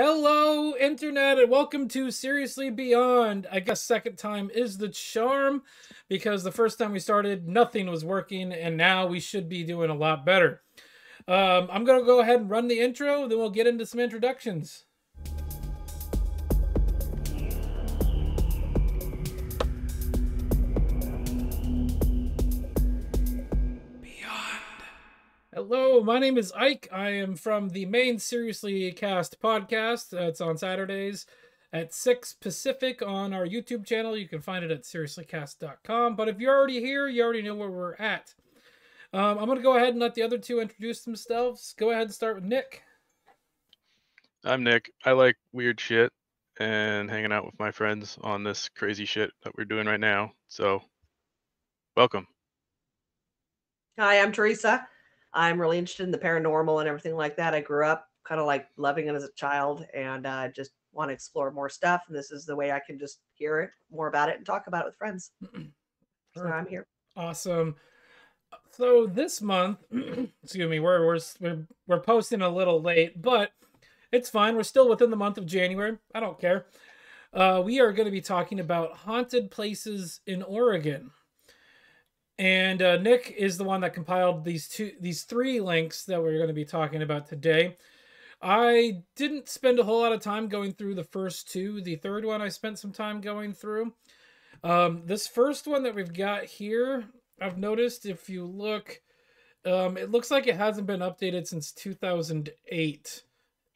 Hello, Internet, and welcome to Seriously Beyond. I guess second time is the charm, because the first time we started, nothing was working, and now we should be doing a lot better. I'm going to go ahead and run the intro, then we'll get into some introductions. Hello, my name is Ike. I am from the main Seriously Cast podcast. It's on Saturdays at 6 Pacific on our YouTube channel. You can find it at seriouslycast.com. But if you're already here, you already know where we're at. I'm going to go ahead and let the other two introduce themselves. Go ahead and start with Nick. I'm Nick. I like weird shit and hanging out with my friends on this crazy shit that we're doing right now. So, welcome. Hi, I'm Teresa. I'm really interested in the paranormal and everything like that. I grew up kind of like loving it as a child and just want to explore more stuff. And this is the way I can just hear it, more about it, and talk about it with friends. So I'm here. Awesome. So this month, excuse me, we're posting a little late, but it's fine. We're still within the month of January. I don't care. We are going to be talking about haunted places in Oregon. And Nick is the one that compiled these three links that we're going to be talking about today. I didn't spend a whole lot of time going through the first two. The third one I spent some time going through. This first one that we've got here, I've noticed if you look, it looks like it hasn't been updated since 2008.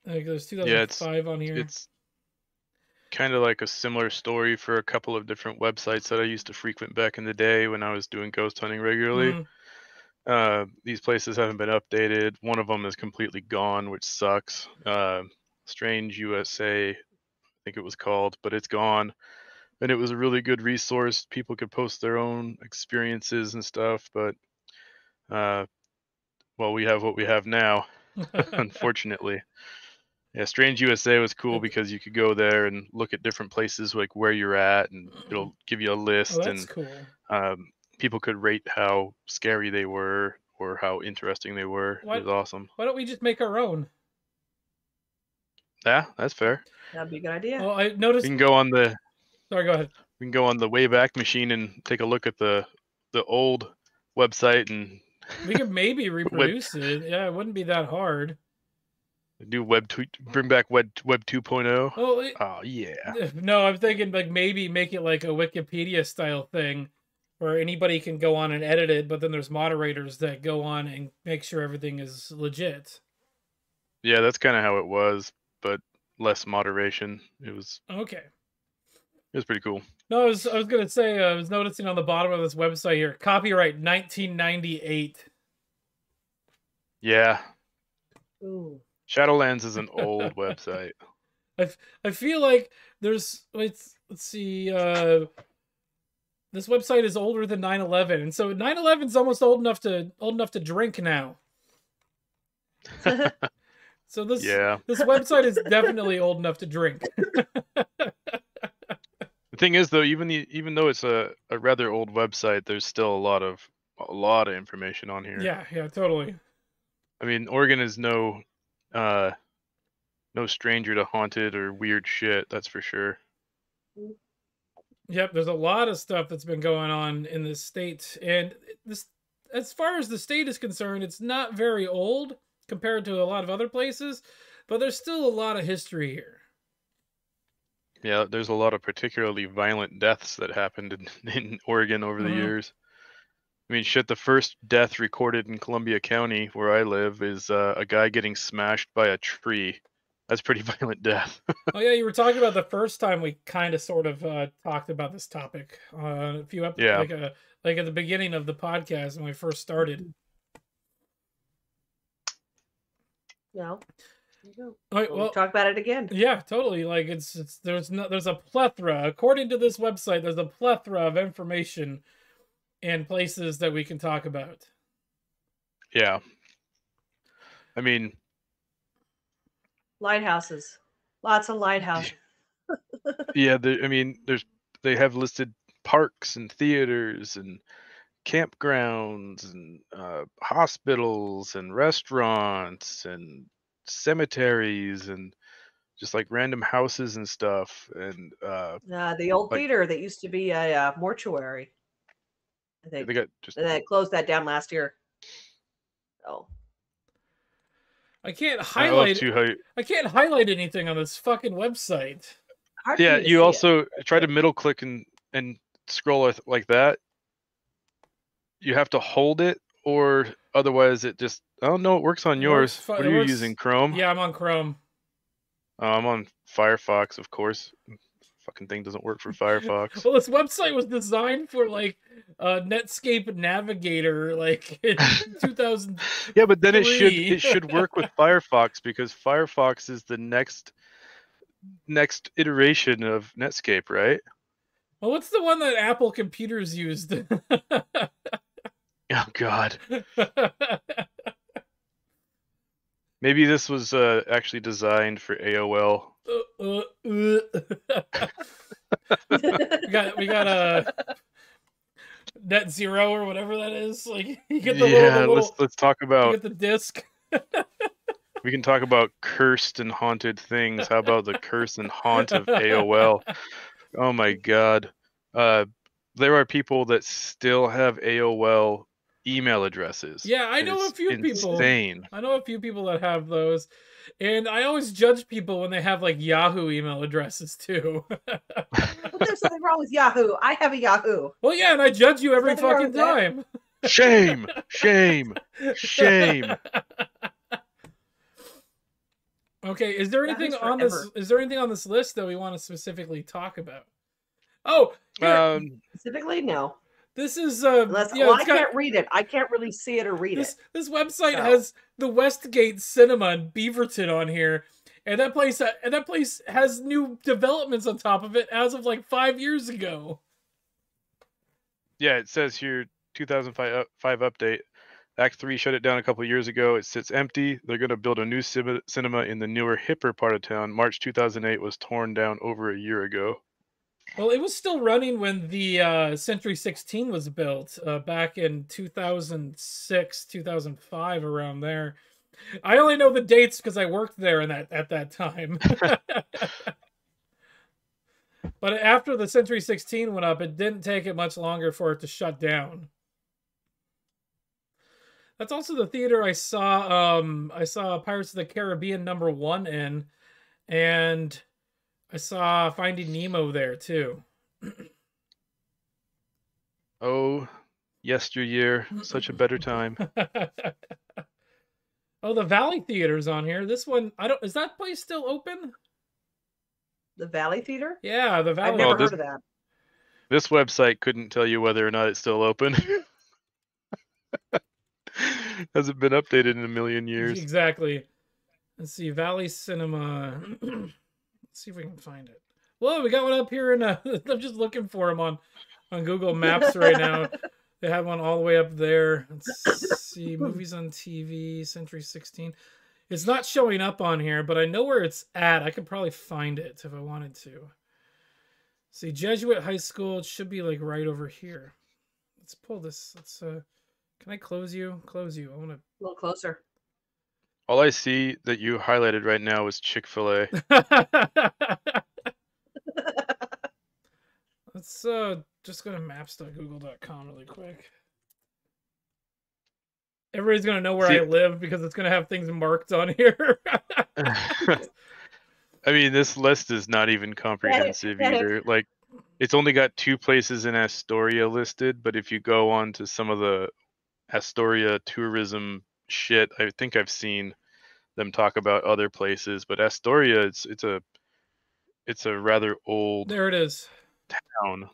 Like there's 2005 on here. It's kind of like a similar story for a couple of different websites that I used to frequent back in the day when I was doing ghost hunting regularly. These places haven't been updated. One of them is completely gone, which sucks. Strange USA, I think it was called, but it's gone. And it was a really good resource. People could post their own experiences and stuff, but well, we have what we have now, unfortunately. Yeah, Strange USA was cool because you could go there and look at different places, like where you're at, and it'll give you a list. Oh, that's and cool. People could rate how scary they were or how interesting they were. It was awesome. Why don't we just make our own? Yeah, that's fair. That'd be a good idea. Well, I noticed. We can go on the. Sorry, go ahead. We can go on the Wayback Machine and take a look at the old website, and we could maybe reproduce it. Yeah, it wouldn't be that hard. Do bring back web 2.0. Oh yeah. No, I'm thinking like maybe make it like a Wikipedia style thing where anybody can go on and edit it, but then there's moderators that go on and make sure everything is legit. Yeah, that's kind of how it was, but less moderation. It was okay. It was pretty cool. No, I was gonna say I was noticing on the bottom of this website here, copyright 1998. Yeah. Ooh. Shadowlands is an old website. I feel like there's let's see, this website is older than 9/11, and so 9/11 is almost old enough to drink now. So this website is definitely old enough to drink. The thing is, though, even though it's a rather old website, there's still a lot of information on here. Yeah, totally. I mean, Oregon is no stranger to haunted or weird shit, that's for sure. Yep, there's a lot of stuff that's been going on in this state, and this, as far as the state is concerned, it's not very old compared to a lot of other places, but there's still a lot of history here. Yeah, there's a lot of particularly violent deaths that happened in Oregon over the years. I mean, shit, the first death recorded in Columbia County, where I live, is a guy getting smashed by a tree. That's pretty violent death. Oh yeah, you were talking about the first time we kind of sort of talked about this topic a few episodes, like at the beginning of the podcast when we first started. No. All right, we'll talk about it again. Yeah, totally. Like there's a plethora, according to this website, there's a plethora of information and places that we can talk about. Yeah. I mean, lighthouses. Lots of lighthouses. Yeah, they have listed parks and theaters and campgrounds and hospitals and restaurants and cemeteries and just like random houses and stuff, and The old like theater that used to be a mortuary, I think. they got just And they closed that down last year. Oh. I can't I love highlight. too how I can't highlight anything on this fucking website. Hard for yeah, me to you see also it. try to middle click and scroll like that. You have to hold it, or otherwise it just, oh no, it works on yours. What are you using, Chrome? Yeah, I'm on Chrome. I'm on Firefox, of course. Fucking thing doesn't work for Firefox. Well, this website was designed for like Netscape Navigator, like in 2000. Yeah, but then it should work with Firefox, because Firefox is the next iteration of Netscape, right? Well, what's the one that Apple computers used? Oh God. Maybe this was actually designed for AOL. we got a Net Zero or whatever that is. Like you get the let's talk about. You get the disc. We can talk about cursed and haunted things. How about the curse and haunt of AOL? Oh my God. There are people that still have AOL email addresses. Yeah, I know a few people. I know a few people that have those. And I always judge people when they have like Yahoo email addresses too. But there's something wrong with Yahoo. I have a Yahoo. Well, yeah, and I judge you every fucking time. Shame, shame, shame. Okay, is there anything on this? Is there anything on this list that we want to specifically talk about? Oh, specifically, no. This is I can't read it. I can't really see it or read it. This website has the Westgate Cinema in Beaverton on here, and that place has new developments on top of it as of like 5 years ago. Yeah, it says here 2005 update. Act 3 shut it down a couple of years ago. It sits empty. They're going to build a new cinema in the newer, hipper part of town. March 2008 was torn down over a year ago. Well, it was still running when the Century 16 was built back in 2006, 2005, around there. I only know the dates because I worked there at that time. But after the Century 16 went up, it didn't take it much longer for it to shut down. That's also the theater I saw Pirates of the Caribbean #1 in, and I saw Finding Nemo there too. Oh, yesteryear, such a better time. Oh, the Valley Theater's on here. This one, is that place still open? The Valley Theater? Yeah, the Valley. I've never heard of that. This website couldn't tell you whether or not it's still open. Hasn't been updated in a million years. Exactly. Let's see, Valley Cinema. Let's see if we can find it. Whoa, we got one up here in I'm just looking for them on Google Maps right now. They have one all the way up there. Let's see, movies on TV, Century 16. It's not showing up on here, but I know where it's at. I could probably find it if I wanted to. See, Jesuit High School, it should be like right over here. Let's pull this. Can I close you? Close you. I want to... A little closer. All I see that you highlighted right now is Chick-fil-A. Let's just go to maps.google.com really quick. Everybody's going to know where I live because it's going to have things marked on here. I mean, this list is not even comprehensive either. Like, it's only got 2 places in Astoria listed, but if you go on to some of the Astoria tourism shit, I think I've seen them talk about other places, but Astoria, it's a rather old. There it is. Town.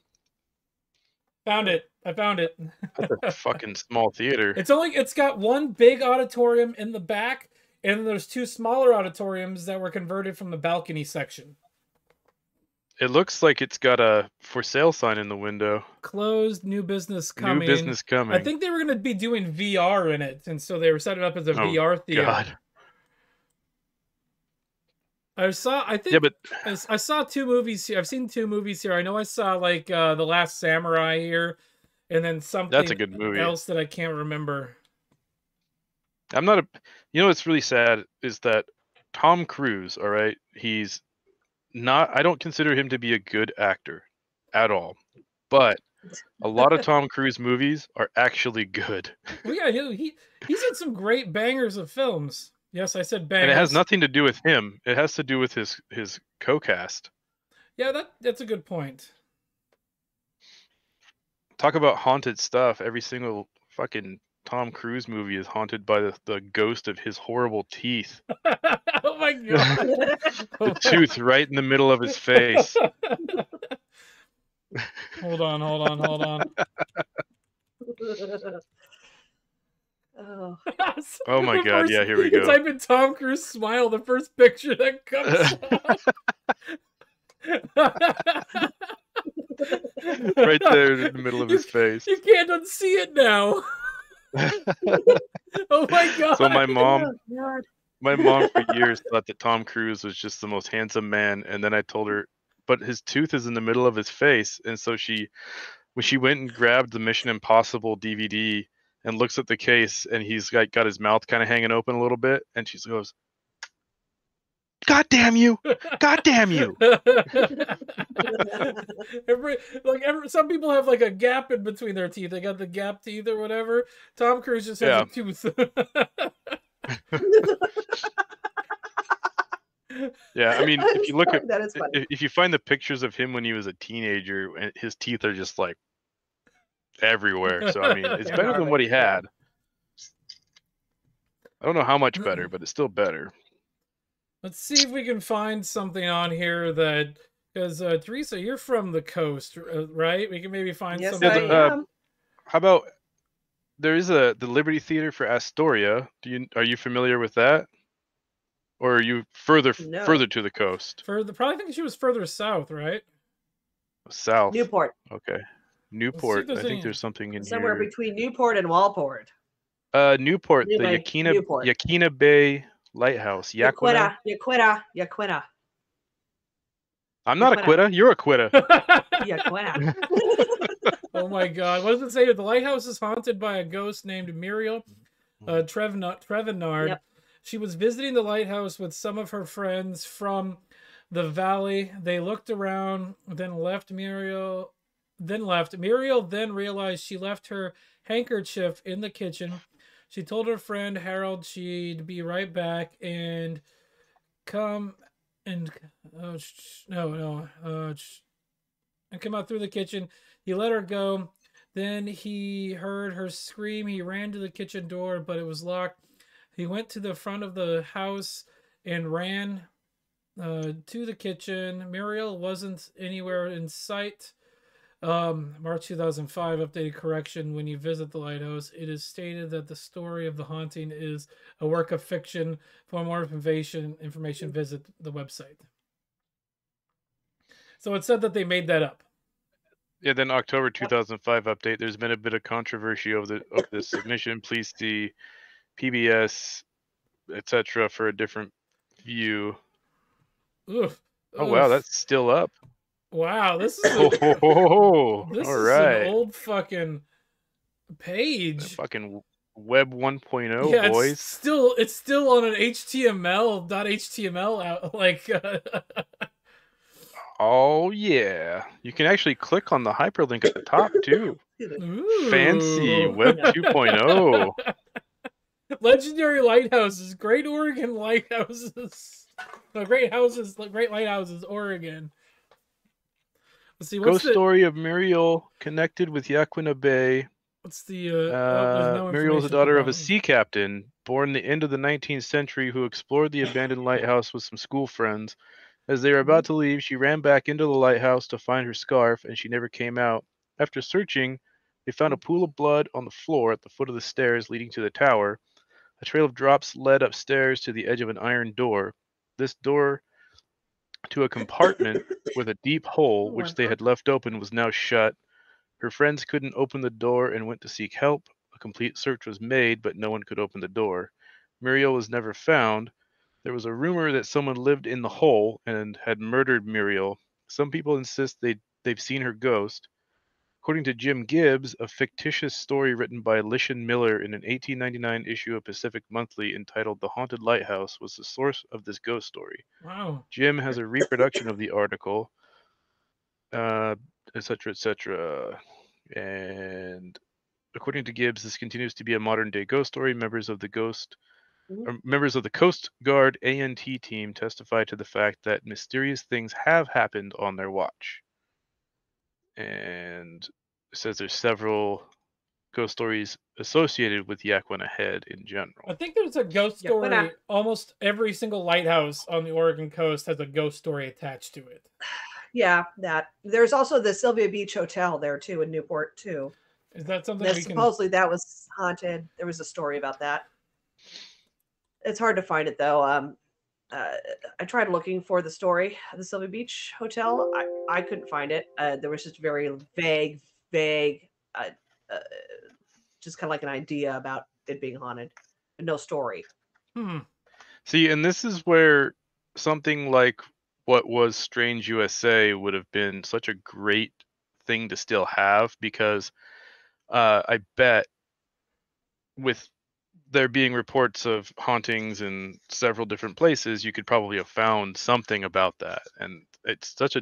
Found it. I found it. That's a fucking small theater. It's got one big auditorium in the back, and there's 2 smaller auditoriums that were converted from the balcony section. It looks like it's got a for sale sign in the window. Closed, new business coming. New business coming. I think they were going to be doing VR in it, and so they were setting it up as a VR theater. God. I saw 2 movies here. I've seen 2 movies here. I know I saw like The Last Samurai here, and then something That's a good movie. Else that I can't remember. I'm not a. You know what's really sad is that Tom Cruise, all right, he's not. I don't consider him to be a good actor at all, but a lot of Tom Cruise movies are actually good. Well, yeah, he's in some great bangers of films. Yes, I said bangers. And it has nothing to do with him. It has to do with his co-cast. Yeah, that's a good point. Talk about haunted stuff. Every single fucking Tom Cruise movie is haunted by the ghost of his horrible teeth. Oh my god. The tooth right in the middle of his face. Hold on. Oh my god, yeah, here we go. Type in Tom Cruise smile, the first picture that comes up. Right there in the middle of his face. You can't unsee it now. Oh my god. So my mom for years thought that Tom Cruise was just the most handsome man, and then I told her, but his tooth is in the middle of his face, and so when she went and grabbed the Mission Impossible DVD and looks at the case, and he's got his mouth kind of hanging open a little bit, and she goes, "God damn you! God damn you!" Some people have like a gap in between their teeth. They got the gap teeth or whatever. Tom Cruise just has a tooth. Yeah, I mean, if you look at if you find the pictures of him when he was a teenager, and his teeth are just like everywhere. So I mean, it's better than what he had. I don't know how much better, but it's still better. Let's see if we can find something on here that, because Teresa, you're from the coast, right? We can maybe find something. How about there is the Liberty Theater for Astoria? Are you familiar with that? Or are you further to the coast? Probably think she was further south, right? South. Newport. Okay. Newport. I think there's something in somewhere here. between Newport and Walport. Newport, the Yakina Bay Lighthouse. Yaquina. I'm not a quitter. You're a quitter. Yaquina. Oh my god. What does it say? The lighthouse is haunted by a ghost named Muriel Trevenard. Yep. She was visiting the lighthouse with some of her friends from the valley. They looked around, then left. Muriel then realized she left her handkerchief in the kitchen. She told her friend Harold she'd be right back and come and come out through the kitchen. He let her go. Then he heard her scream. He ran to the kitchen door, but it was locked. He went to the front of the house and ran to the kitchen. Muriel wasn't anywhere in sight. March 2005, updated correction. When you visit the lighthouse, it is stated that the story of the haunting is a work of fiction. For more information, visit the website. So it said that they made that up. Yeah, then October 2005 update. There's been a bit of controversy over this submission. Please see PBS, etc. for a different view. Oof. Oh wow, that's still up. Wow, this is an old fucking page. Fucking Web 1.0, boys. It's still on an HTML.html out like. Oh yeah, you can actually click on the hyperlink at the top too. Ooh. Fancy Web 2.0. Legendary lighthouses, Great Oregon lighthouses, great lighthouses, Oregon. Let's see. Ghost story of Muriel connected with Yaquina Bay. What's the? Muriel was the daughter of a sea captain born the end of the 19th century who explored the abandoned lighthouse with some school friends. As they were about to leave, she ran back into the lighthouse to find her scarf, and she never came out. After searching, they found a pool of blood on the floor at the foot of the stairs leading to the tower. A trail of drops led upstairs to the edge of an iron door. This door to a compartment with a deep hole, which they had left open, was now shut. Her friends couldn't open the door and went to seek help. A complete search was made, but no one could open the door. Muriel was never found. There was a rumor that someone lived in the hole and had murdered Muriel. Some people insist they've seen her ghost. According to Jim Gibbs, a fictitious story written by Lishan Miller in an 1899 issue of Pacific Monthly entitled The Haunted Lighthouse was the source of this ghost story. Wow. Jim has a reproduction of the article, etc., etc. And according to Gibbs, this continues to be a modern-day ghost story. Members of the Coast Guard ANT team testify to the fact that mysterious things have happened on their watch. And it says there's several ghost stories associated with Yaquina Head in general. I think there's a ghost story. Almost every single lighthouse on the Oregon coast has a ghost story attached to it. Yeah, that. There's also the Sylvia Beach Hotel there too in Newport too. Is that something supposedly that was haunted? There was a story about that. It's hard to find it though. I tried looking for the story of the Sylvia Beach Hotel. I couldn't find it. There was just very vague, just kind of like an idea about it being haunted, but no story. See, and this is where something like what was Strange USA would have been such a great thing to still have, because I bet with there being reports of hauntings in several different places, you could probably have found something about that. And it's such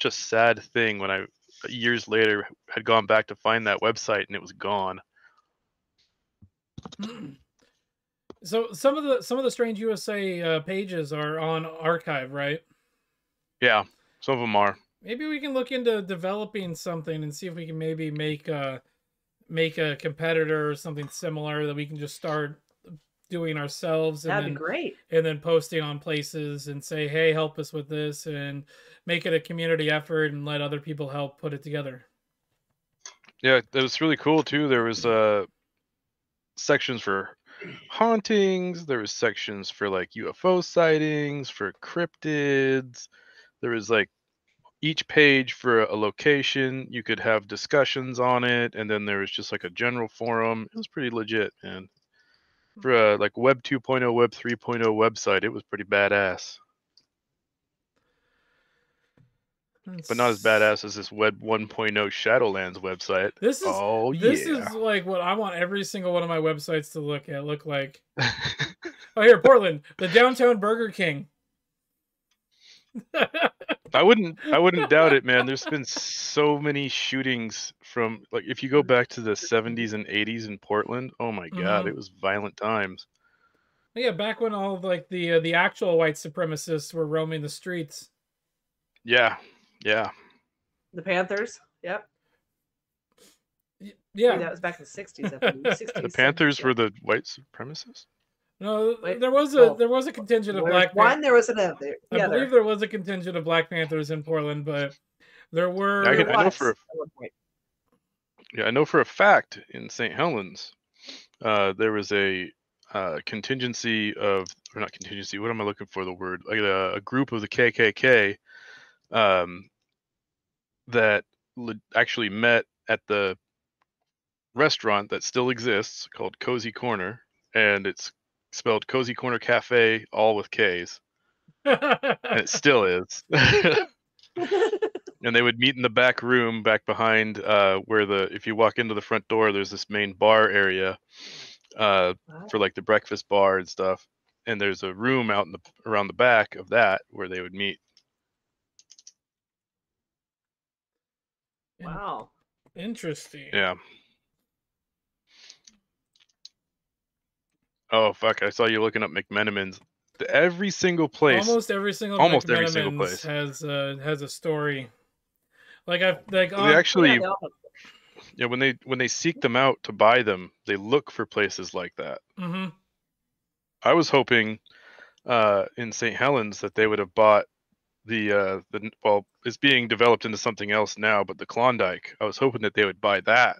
a sad thing when I years later had gone back to find that website and it was gone. So some of the Strange USA pages are on archive, right? Yeah, some of them are. Maybe we can look into developing something and see if we can maybe make a competitor or something similar that we can just start doing ourselves. That'd be great. And then posting on places and say, hey, help us with this, and make it a community effort and let other people help put it together. Yeah, it was really cool too. There was sections for hauntings. There was sections for like UFO sightings, for cryptids. There was like each page for a location. You could have discussions on it, and then there was just like a general forum. It was pretty legit, man. For a like Web 2.0, Web 3.0 website, it was pretty badass. But not as badass as this Web 1.0 Shadowlands website. This is like what I want every single one of my websites to look like. Oh, here, Portland, the downtown Burger King. I wouldn't doubt it, man. There's been so many shootings from, like, if you go back to the 70s and 80s in Portland, oh my god, it was violent times. Yeah, back when all like the actual white supremacists were roaming the streets. Yeah. The Panthers. Yep. Yeah. That was back in the 60s. I believe. 60s, the Panthers 70s, were the white supremacists? No, there was a contingent of Black Panthers. There was another. I believe there was a contingent of Black Panthers in Portland, but there were. I know for a fact in St. Helens, there was a contingency of, or not contingency. What am I looking for? The word, like a group of the KKK, that actually met at the restaurant that still exists called Cozy Corner, and it's spelled Cozy Corner Cafe, all with K's. And it still is. And they would meet in the back room, back behind where if you walk into the front door, there's this main bar area for like the breakfast bar and stuff. And there's a room out around the back of that where they would meet. Wow. Interesting. Yeah. Oh fuck! I saw you looking up McMenamins. Every single place. Almost every single place has a story. Like they actually, yeah. When they seek them out to buy them, they look for places like that. Mm-hmm. I was hoping in St. Helens that they would have bought the well, it's being developed into something else now, but the Klondike. I was hoping that they would buy that,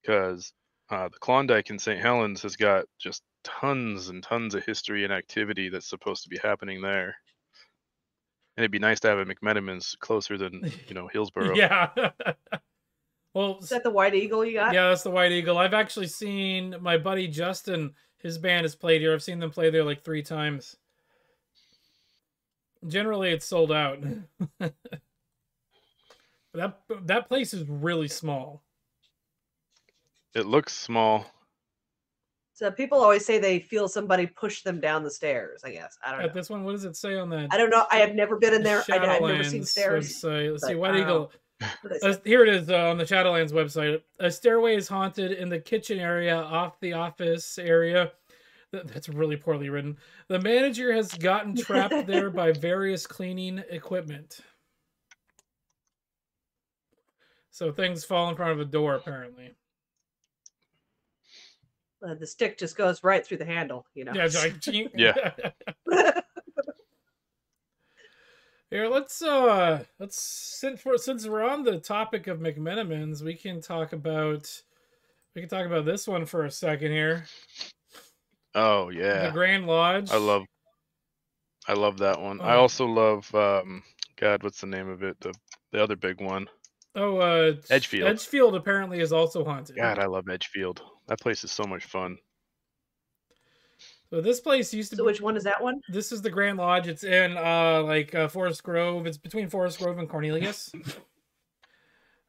because the Klondike in St. Helens has got just tons and tons of history and activity that's supposed to be happening there. And it'd be nice to have a McMenamins closer than, Hillsborough. Yeah. Well, is that the White Eagle you got? Yeah, that's the White Eagle. I've actually seen my buddy Justin, his band has played here. I've seen them play there like 3 times. Generally, it's sold out. But That place is really small. It looks small. So people always say they feel somebody push them down the stairs, I guess. I don't know. At this one, what does it say on that? I don't know. I have never been in there. I've never seen stairs. Website. Let's see. White Eagle. Oh. Here it is on the Shadowlands website. A stairway is haunted in the kitchen area off the office area. That's really poorly written. The manager has gotten trapped there by various cleaning equipment. So things fall in front of a door, apparently. The stick just goes right through the handle, you know. Yeah, like, yeah. Here, let's since we're on the topic of McMenamins, we can talk about this one for a second here. Oh yeah, the Grand Lodge. I love that one. Oh. I also love God, what's the name of it? The other big one. Oh, Edgefield. Edgefield apparently is also haunted. God, I love Edgefield. That place is so much fun. So this place used to So which one is that one? This is the Grand Lodge. It's in Forest Grove. It's between Forest Grove and Cornelius.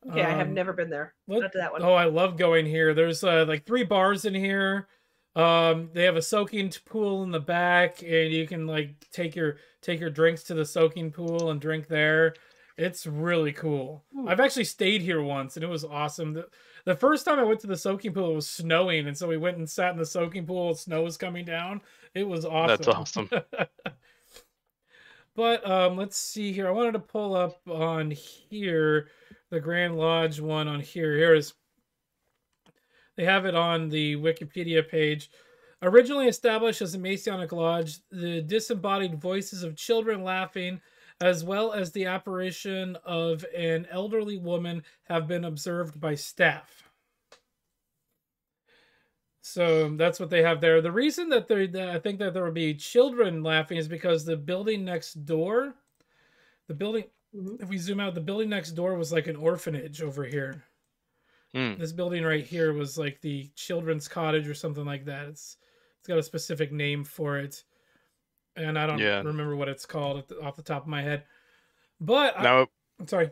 Okay, I have never been there. Not to that one. Oh, I love going here. There's like 3 bars in here. They have a soaking pool in the back, and you can like take your drinks to the soaking pool and drink there. It's really cool. Ooh. I've actually stayed here once, and it was awesome. The first time I went to the soaking pool, it was snowing, and so we went and sat in the soaking pool. Snow was coming down. It was awesome. That's awesome. But let's see here. I wanted to pull up on here the Grand Lodge one on here. Here is. They have it on the Wikipedia page. Originally established as a Masonic lodge, the disembodied voices of children laughing, as well as the apparition of an elderly woman, have been observed by staff. So that's what they have there. The reason that I think that there would be children laughing is because the building next door, if we zoom out, the building next door was like an orphanage over here. This building right here was like the children's cottage or something like that. It's got a specific name for it, and I don't remember what it's called off the top of my head. But I'm sorry.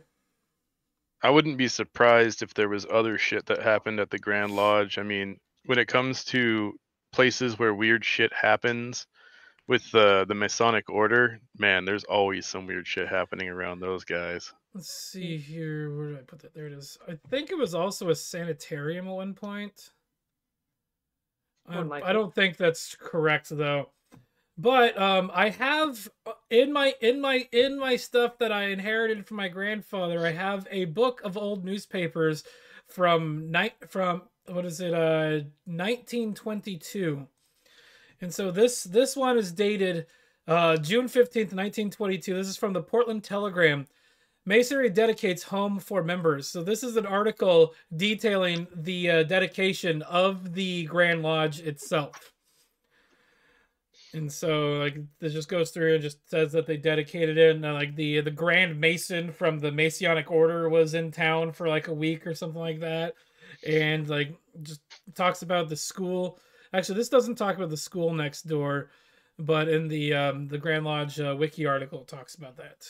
I wouldn't be surprised if there was other shit that happened at the Grand Lodge. I mean, when it comes to places where weird shit happens with the Masonic Order, man, there's always some weird shit happening around those guys. Let's see here. Where did I put that? There it is. I think it was also a sanitarium at one point. I don't think that's correct though. But I have in my stuff that I inherited from my grandfather, I have a book of old newspapers from 1922. And so this one is dated June 15th, 1922. This is from the Portland Telegram. Masonry dedicates home for members. So this is an article detailing the dedication of the Grand Lodge itself. And so like this just goes through and just says that they dedicated it, and like the Grand Mason from the Masonic Order was in town for like a week or something like that, and like just talks about the school. Actually, this doesn't talk about the school next door, but in the Grand Lodge wiki article, it talks about that.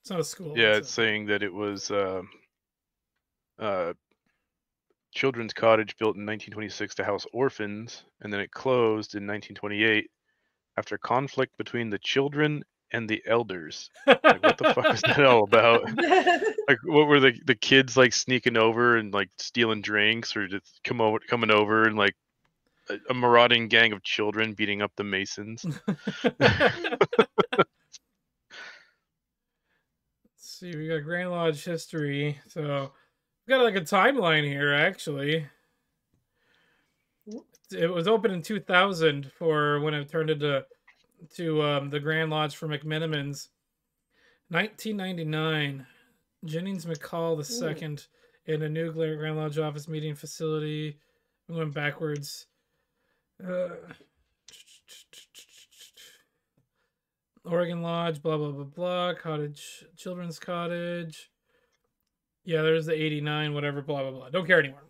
It's not a school. Yeah, it's saying that it was children's cottage built in 1926 to house orphans, and then it closed in 1928 after conflict between the children and the elders. Like, what the fuck is that all about? Like, what were the kids like sneaking over and like stealing drinks, or just coming over and like a marauding gang of children beating up the Masons? See, we got Grand Lodge history, so we got like a timeline here. Actually, it was open in 2000 for when it turned into the Grand Lodge for McMenamins. 1999, Jennings McCall II in a new Grand Lodge office meeting facility. I'm going backwards. Oregon Lodge, blah, blah, blah, blah. Cottage, Children's Cottage. Yeah, there's the 89, whatever, blah, blah, blah. Don't care anymore.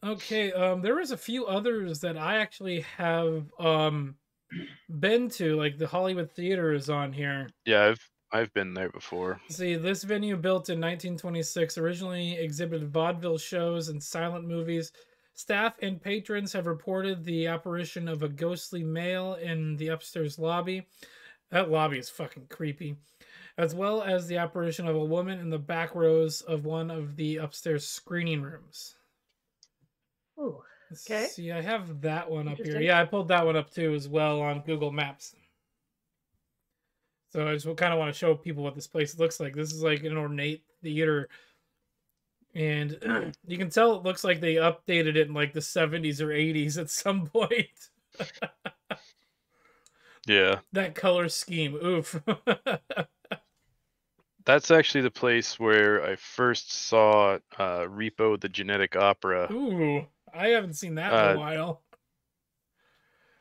Okay, there was a few others that I actually have been to. Like the Hollywood Theater is on here. Yeah, I've been there before. See, this venue built in 1926 originally exhibited vaudeville shows and silent movies. Staff and patrons have reported the apparition of a ghostly male in the upstairs lobby. That lobby is fucking creepy. As well as the apparition of a woman in the back rows of one of the upstairs screening rooms. Ooh, Let's okay. see, I have that one up here. Interesting. Yeah, I pulled that one up too as well on Google Maps. So I just kind of want to show people what this place looks like. This is like an ornate theater. And you can tell it looks like they updated it in like the 70s or 80s at some point. Yeah. That color scheme. Oof. That's actually the place where I first saw Repo the Genetic Opera. Ooh, I haven't seen that in a while.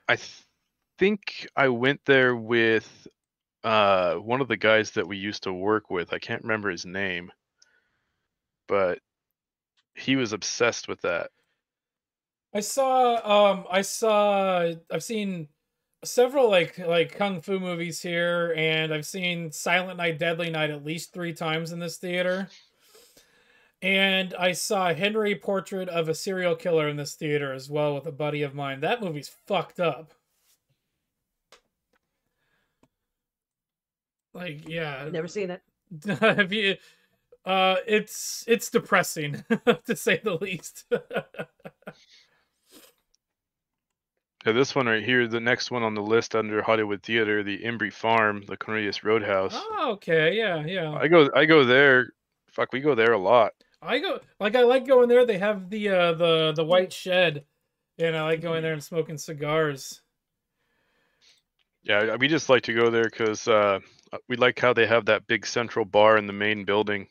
I think I went there with one of the guys that we used to work with. I can't remember his name, but he was obsessed with that. I've seen several like kung fu movies here, and I've seen Silent Night, Deadly Night at least 3 times in this theater. And I saw Henry Portrait of a Serial Killer in this theater as well with a buddy of mine. That movie's fucked up. Like, yeah. Never seen it. Have you? It's depressing to say the least. Yeah, this one right here, the next one on the list under Hollywood Theater, the Embry Farm, the Cornelius Roadhouse. Oh, okay, yeah. I go there. Fuck, we go there a lot. I like going there. They have the white shed, and I like going there and smoking cigars. Yeah, we just like to go there because we like how they have that big central bar in the main building.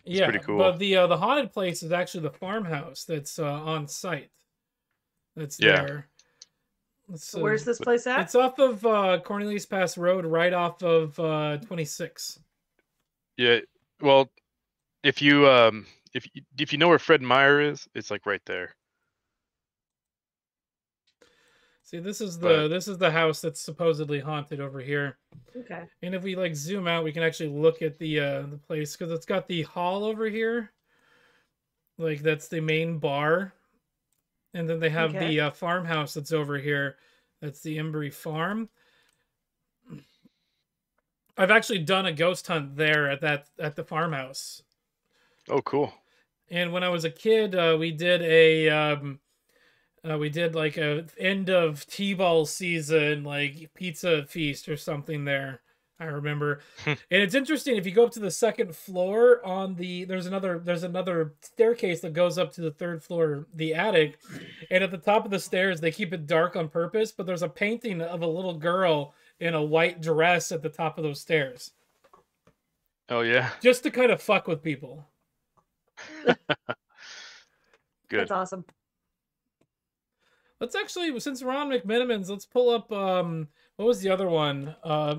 It's pretty cool. But the haunted place is actually the farmhouse that's on site. That's there. So where's this place at? It's off of Cornelius Pass Road, right off of 26. Yeah, well, if you know where Fred Meyer is, it's like right there. See, this is the house that's supposedly haunted over here. Okay. And if we like zoom out, we can actually look at the place because it's got the hall over here. Like that's the main bar. And then they have the farmhouse that's over here. That's the Embry Farm. I've actually done a ghost hunt there at the farmhouse. Oh, cool. And when I was a kid, we did like a end of T-ball season, like pizza feast or something there. I remember. And it's interesting, if you go up to the second floor there's another staircase that goes up to the third floor, the attic. And at the top of the stairs, they keep it dark on purpose, but there's a painting of a little girl in a white dress at the top of those stairs. Oh, yeah. Just to kind of fuck with people. Good. That's awesome. Let's actually, since we're on McMenamins, let's pull up, what was the other one?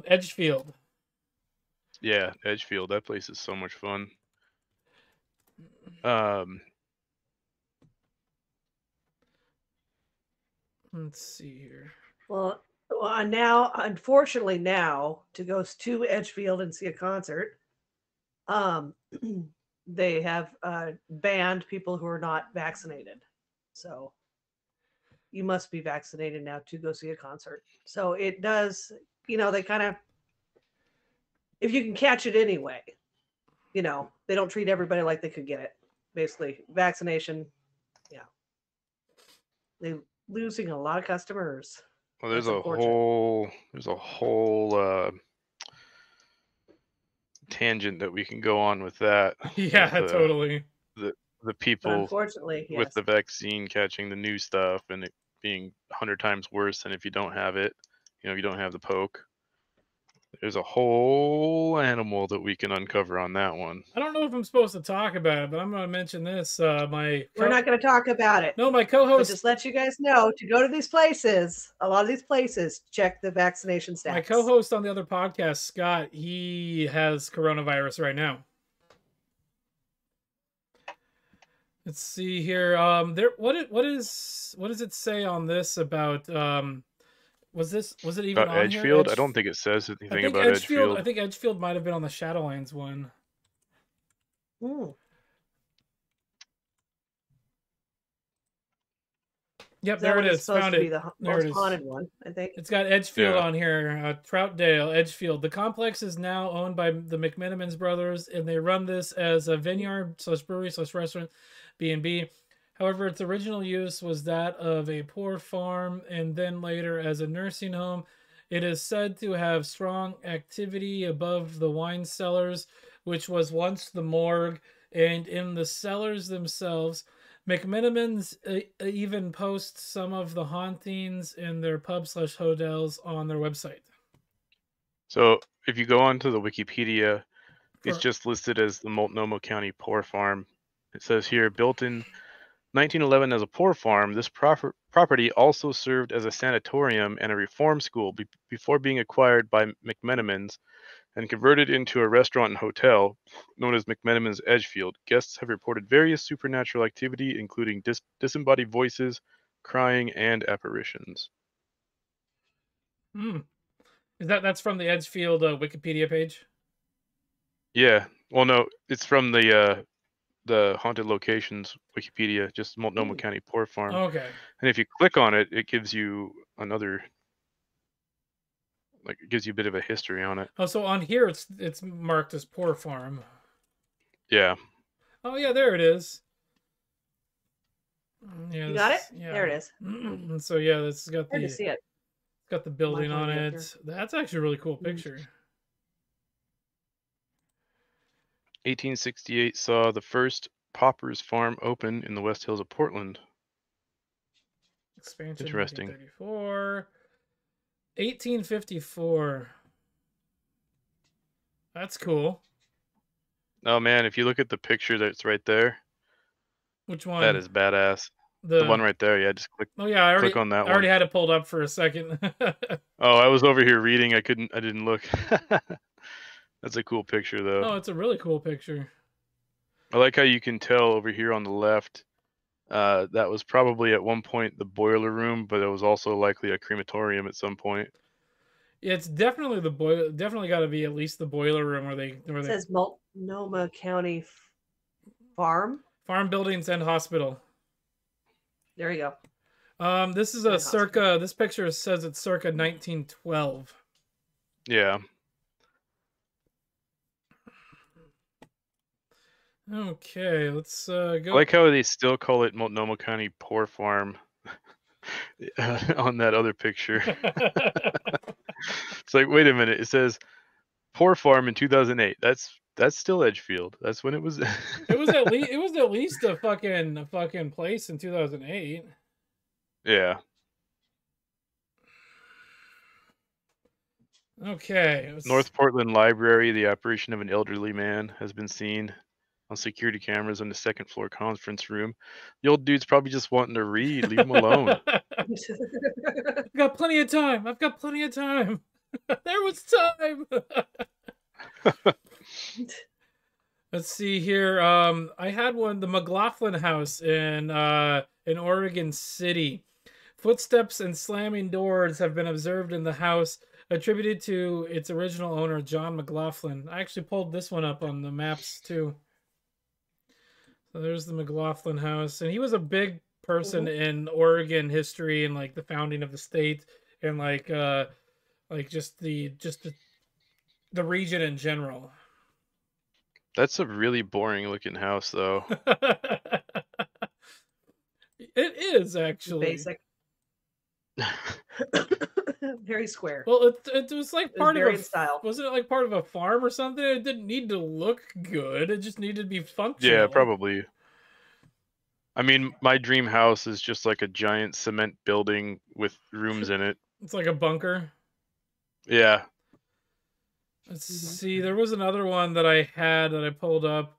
Edgefield. Yeah, Edgefield. That place is so much fun. Let's see here. Well, now, unfortunately, to go to Edgefield and see a concert, they have banned people who are not vaccinated. So you must be vaccinated now to go see a concert. So it does, they kind of, if you can catch it anyway, they don't treat everybody like they could get it. Basically, vaccination, yeah. They're losing a lot of customers. Well, there's a whole tangent that we can go on with that. Yeah, totally. The people, unfortunately, yes, with the vaccine catching the new stuff and it being 100 times worse than if you don't have it. If you don't have the poke. There's a whole animal that we can uncover on that one. I don't know if I'm supposed to talk about it, but I'm going to mention this. We're not going to talk about it. No, my co-host. But just let you guys know, to go to these places, a lot of these places, check the vaccination stats. My co-host on the other podcast, Scott, he has coronavirus right now. Let's see here. What does it say on this about Was it even About on here? Edgefield? I don't think it says anything about Edgefield. I think Edgefield might have been on the Shadowlands one. Mm. Yep, there it is. Found it. Be the most haunted one, I think. It's got Edgefield on here. Troutdale, Edgefield. The complex is now owned by the McMenamins brothers, and they run this as a vineyard/brewery/restaurant, B&B. However, its original use was that of a poor farm, and then later as a nursing home. It is said to have strong activity above the wine cellars, which was once the morgue, and in the cellars themselves. McMenamins even post some of the hauntings in their pub/hotels on their website. So if you go onto the Wikipedia, it's just listed as the Multnomah County Poor Farm. It says here, built in 1911 as a poor farm, this property also served as a sanatorium and a reform school before being acquired by McMenamins and converted into a restaurant and hotel known as McMenamins Edgefield. Guests have reported various supernatural activity, including disembodied voices, crying, and apparitions. That's from the Edgefield Wikipedia page? Yeah. Well, no, it's from the Haunted Locations Wikipedia, just Multnomah County Poor Farm. Okay. And if you click on it, it gives you another... Like, it gives you a bit of a history on it. Oh, so on here it's marked as poor farm. Yeah. Oh yeah, there it is. Yeah, you got it? Yeah. There it is. So yeah, this has got to see it. It's got the building on it. That's actually a really cool picture. 1868 saw the first Pauper's Farm open in the West Hills of Portland. Expansion. Interesting. 1854. That's cool. Oh man, if you look at the picture that's right there. Which one? That is badass. The one right there, yeah, just click. Oh yeah, click on that one. I already had it pulled up for a second. Oh, I was over here reading. I didn't look. That's a cool picture though. Oh, it's a really cool picture. I like how you can tell over here on the left. That was probably at one point the boiler room, but it was also likely a crematorium at some point. It's definitely the boiler. Definitely got to be at least the boiler room where they. It says Multnomah County Farm buildings and hospital. There you go. This is a circa. This picture says it's circa 1912. Yeah. Okay, let's go. I like how they still call it Multnomah County Poor Farm on that other picture. It's like, wait a minute. It says Poor Farm in 2008. That's still Edgefield. That's when it was. It was at least a fucking place in 2008. Yeah. Okay. North Portland Library. The apparition of an elderly man has been seen on security cameras in the second floor conference room. The old dude's probably just wanting to read. Leave him alone. I've got plenty of time. There was time. Let's see here. I had one, the McLaughlin House in Oregon City. Footsteps and slamming doors have been observed in the house, attributed to its original owner, John McLaughlin. I actually pulled this one up on the maps too. So there's the McLaughlin House, and he was a big person in Oregon history and like the founding of the state and like just the region in general. That's a really boring looking house, though. It is actually basic. Very square. Well, it was like part of a style. Wasn't it like part of a farm or something? It didn't need to look good. It just needed to be functional. Yeah, probably. I mean, my dream house is just like a giant cement building with rooms in it. It's like a bunker. Yeah. Let's see. There was another one that I had that I pulled up.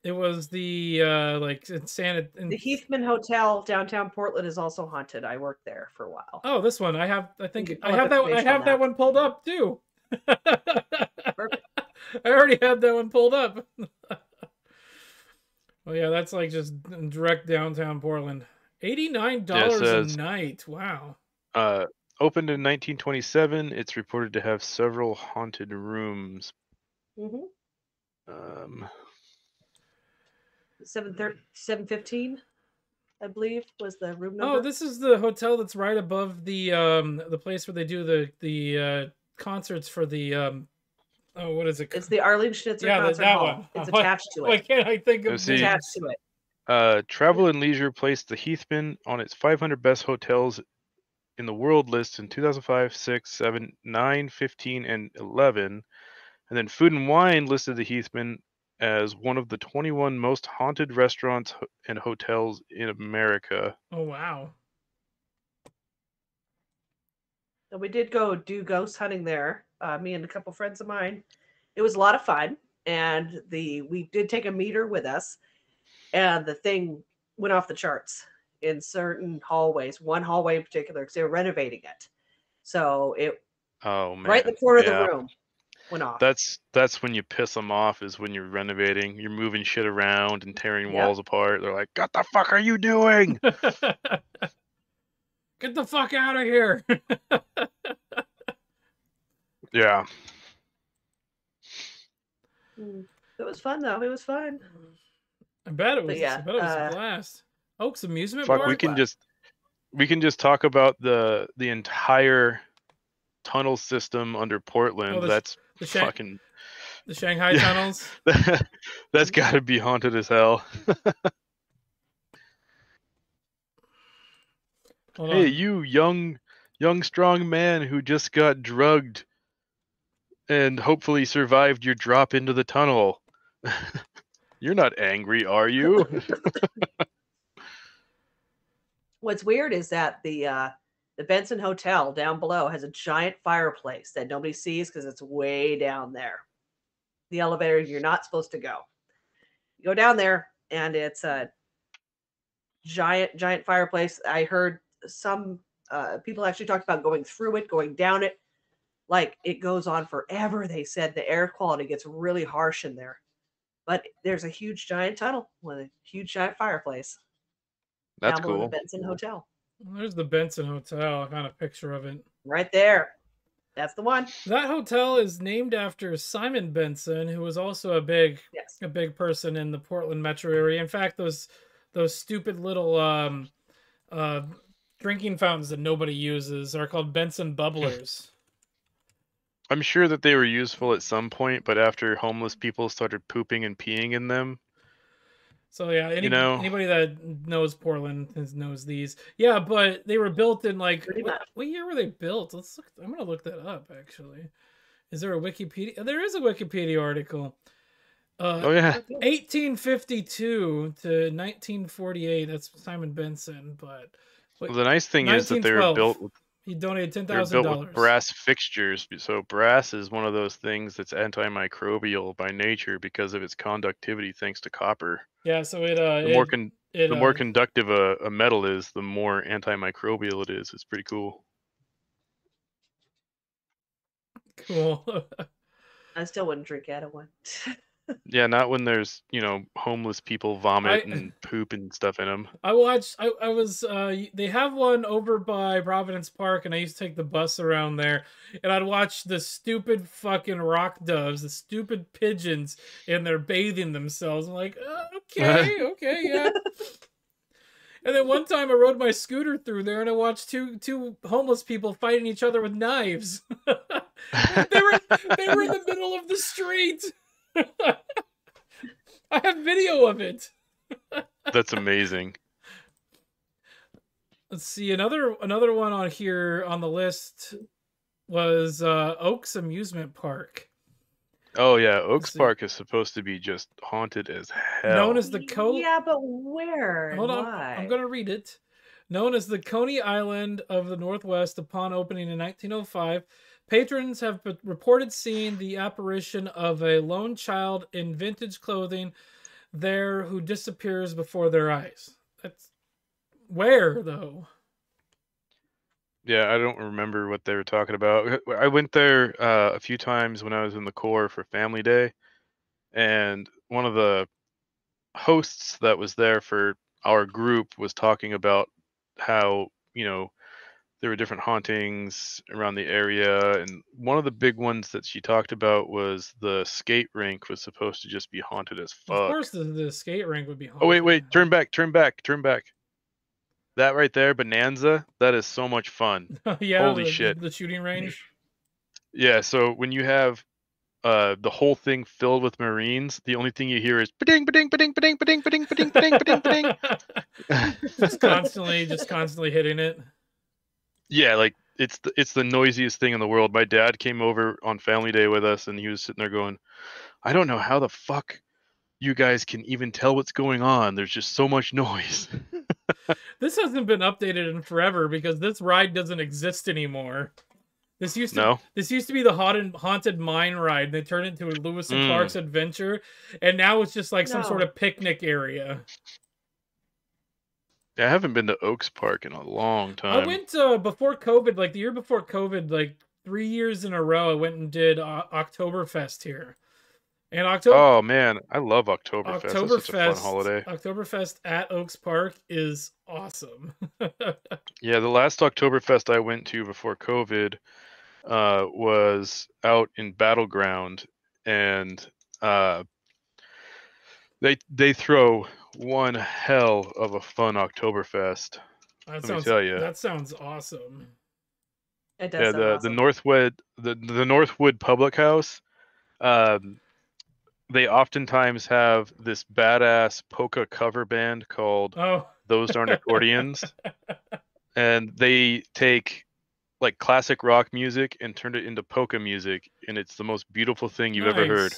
It was the the Heathman Hotel downtown Portland is also haunted. I worked there for a while. Oh, this one. I have that one pulled up too. Perfect. I already have that one pulled up. Well, yeah, that's like just direct downtown Portland. $89 a night. Wow. Opened in 1927, it's reported to have several haunted rooms. Mm-hmm. Um, 715, I believe, was the room number. Oh, this is the hotel that's right above the place where they do the concerts for the oh, what is it? It's the Arlene Schnitzer Concert that Hall. one. It's attached to Why it. can't I think of Let's It's see. attached to it. Travel and Leisure placed the Heathman on its 500 best hotels in the world list in 2005, 6, 7, 9, 15, and 11. And then Food and Wine listed the Heathman as one of the 21 most haunted restaurants and hotels in America. Oh, wow. And we did go do ghost hunting there, me and a couple friends of mine. It was a lot of fun. And we did take a meter with us, and the thing went off the charts in certain hallways, one hallway in particular, because they were renovating it. So it Oh man, right in the corner yeah. of the room went off. That's when you piss them off, is when you're renovating. You're moving shit around and tearing walls apart. They're like, "What the fuck are you doing?" Get the fuck out of here. Yeah. It was fun though. It was fun. I bet it was. Yeah, I bet it was a blast. Oaks Amusement Fuck, Park. we can just talk about the entire tunnel system under Portland. That's fucking the Shanghai Tunnels. That's got to be haunted as hell. Hey, you young strong man who just got drugged and hopefully survived your drop into the tunnel. You're not angry, are you? What's weird is that the Benson Hotel down below has a giant fireplace that nobody sees because it's way down there. The elevator, you're not supposed to go. You go down there, and it's a giant fireplace. I heard some people actually talked about going through it, going down it. Like, it goes on forever. They said the air quality gets really harsh in there. But there's a huge giant tunnel with a huge giant fireplace. That's down below cool. the Benson Hotel. There's the Benson Hotel. I found a picture of it. Right there. That's the one. That hotel is named after Simon Benson, who was also a big person in the Portland metro area. In fact, those stupid little drinking fountains that nobody uses are called Benson Bubblers. I'm sure that they were useful at some point, but after homeless people started pooping and peeing in them. So yeah, anybody that knows Portland knows these. Yeah, but they were built in like what year were they built? Let's look. I'm gonna look that up actually. Is there a Wikipedia? There is a Wikipedia article. 1852 to 1948. That's Simon Benson. But well, the nice thing is that they were built. He donated $10,000. With brass fixtures, so brass is one of those things that's antimicrobial by nature because of its conductivity, thanks to copper. Yeah, so the more conductive a metal is, the more antimicrobial it is. It's pretty cool. Cool. I still wouldn't drink out of one. Yeah, not when there's, homeless people vomit and poop and stuff in them. I was they have one over by Providence Park, and I used to take the bus around there, and I'd watch the stupid fucking rock doves, the stupid pigeons, and they're bathing themselves. I'm like, okay, yeah. And then one time I rode my scooter through there, and I watched two homeless people fighting each other with knives. they were in the middle of the street. I have video of it. That's amazing. Let's see, another one on here on the list was Oaks Amusement Park. Oh yeah, Oaks Park is supposed to be just haunted as hell. Known as the Yeah, but where? Hold on, why? I'm gonna read it. Known as the Coney Island of the Northwest upon opening in 1905. Patrons have reported seeing the apparition of a lone child in vintage clothing there who disappears before their eyes. That's where, though? Yeah, I don't remember what they were talking about. I went there a few times when I was in the Corps for Family Day, and one of the hosts that was there for our group was talking about how, there were different hauntings around the area, and one of the big ones that she talked about was the skate rink was supposed to just be haunted as Of fuck. course, the skate rink would be haunted. Oh wait, turn back. That right there, Bonanza, that is so much fun. Yeah, Holy shit. the shooting range. Yeah, so when you have the whole thing filled with Marines, the only thing you hear is ba-ding, ba-ding, ba-ding, ba-ding, ba-ding, ba-ding, ba-ding, ba-ding, ba-ding, ba-ding. just constantly hitting it. Yeah, like it's the noisiest thing in the world. My dad came over on family day with us, and he was sitting there going, I don't know how the fuck you guys can even tell what's going on. There's just so much noise. This hasn't been updated in forever because this ride doesn't exist anymore. This used to be the haunted mine ride. They turned it into Lewis and Clark's Adventure, and now it's just like some sort of picnic area. Yeah, I haven't been to Oaks Park in a long time. I went before COVID, like the year before COVID, like 3 years in a row. I went and did Oktoberfest here. And Oh man, I love Oktoberfest. That's such a fun holiday. Oktoberfest at Oaks Park is awesome. Yeah, the last Oktoberfest I went to before COVID was out in Battleground, and they throw one hell of a fun Oktoberfest. Let me tell you, that sounds awesome. It does. Yeah, awesome. the Northwood Public House. They oftentimes have this badass polka cover band called Those Darn Accordions, and they take like classic rock music and turn it into polka music, and it's the most beautiful thing you've ever heard.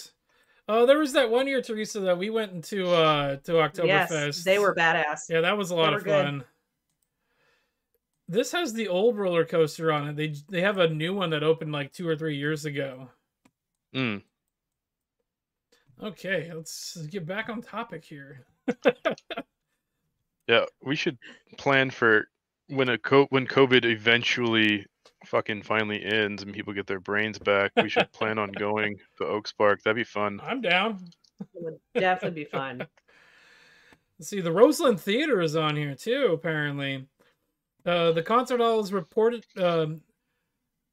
Oh, there was that one year, Teresa, that we went into to Oktoberfest. Yes, they were badass. Yeah, that was a lot of fun. Good. This has the old roller coaster on it. They have a new one that opened like 2 or 3 years ago. Okay, let's get back on topic here. Yeah, we should plan for when COVID eventually fucking finally ends and people get their brains back. We should plan on going to Oaks Park. That'd be fun. I'm down. It would definitely be fun. Let's see, the Roseland Theater is on here too, apparently. The concert hall is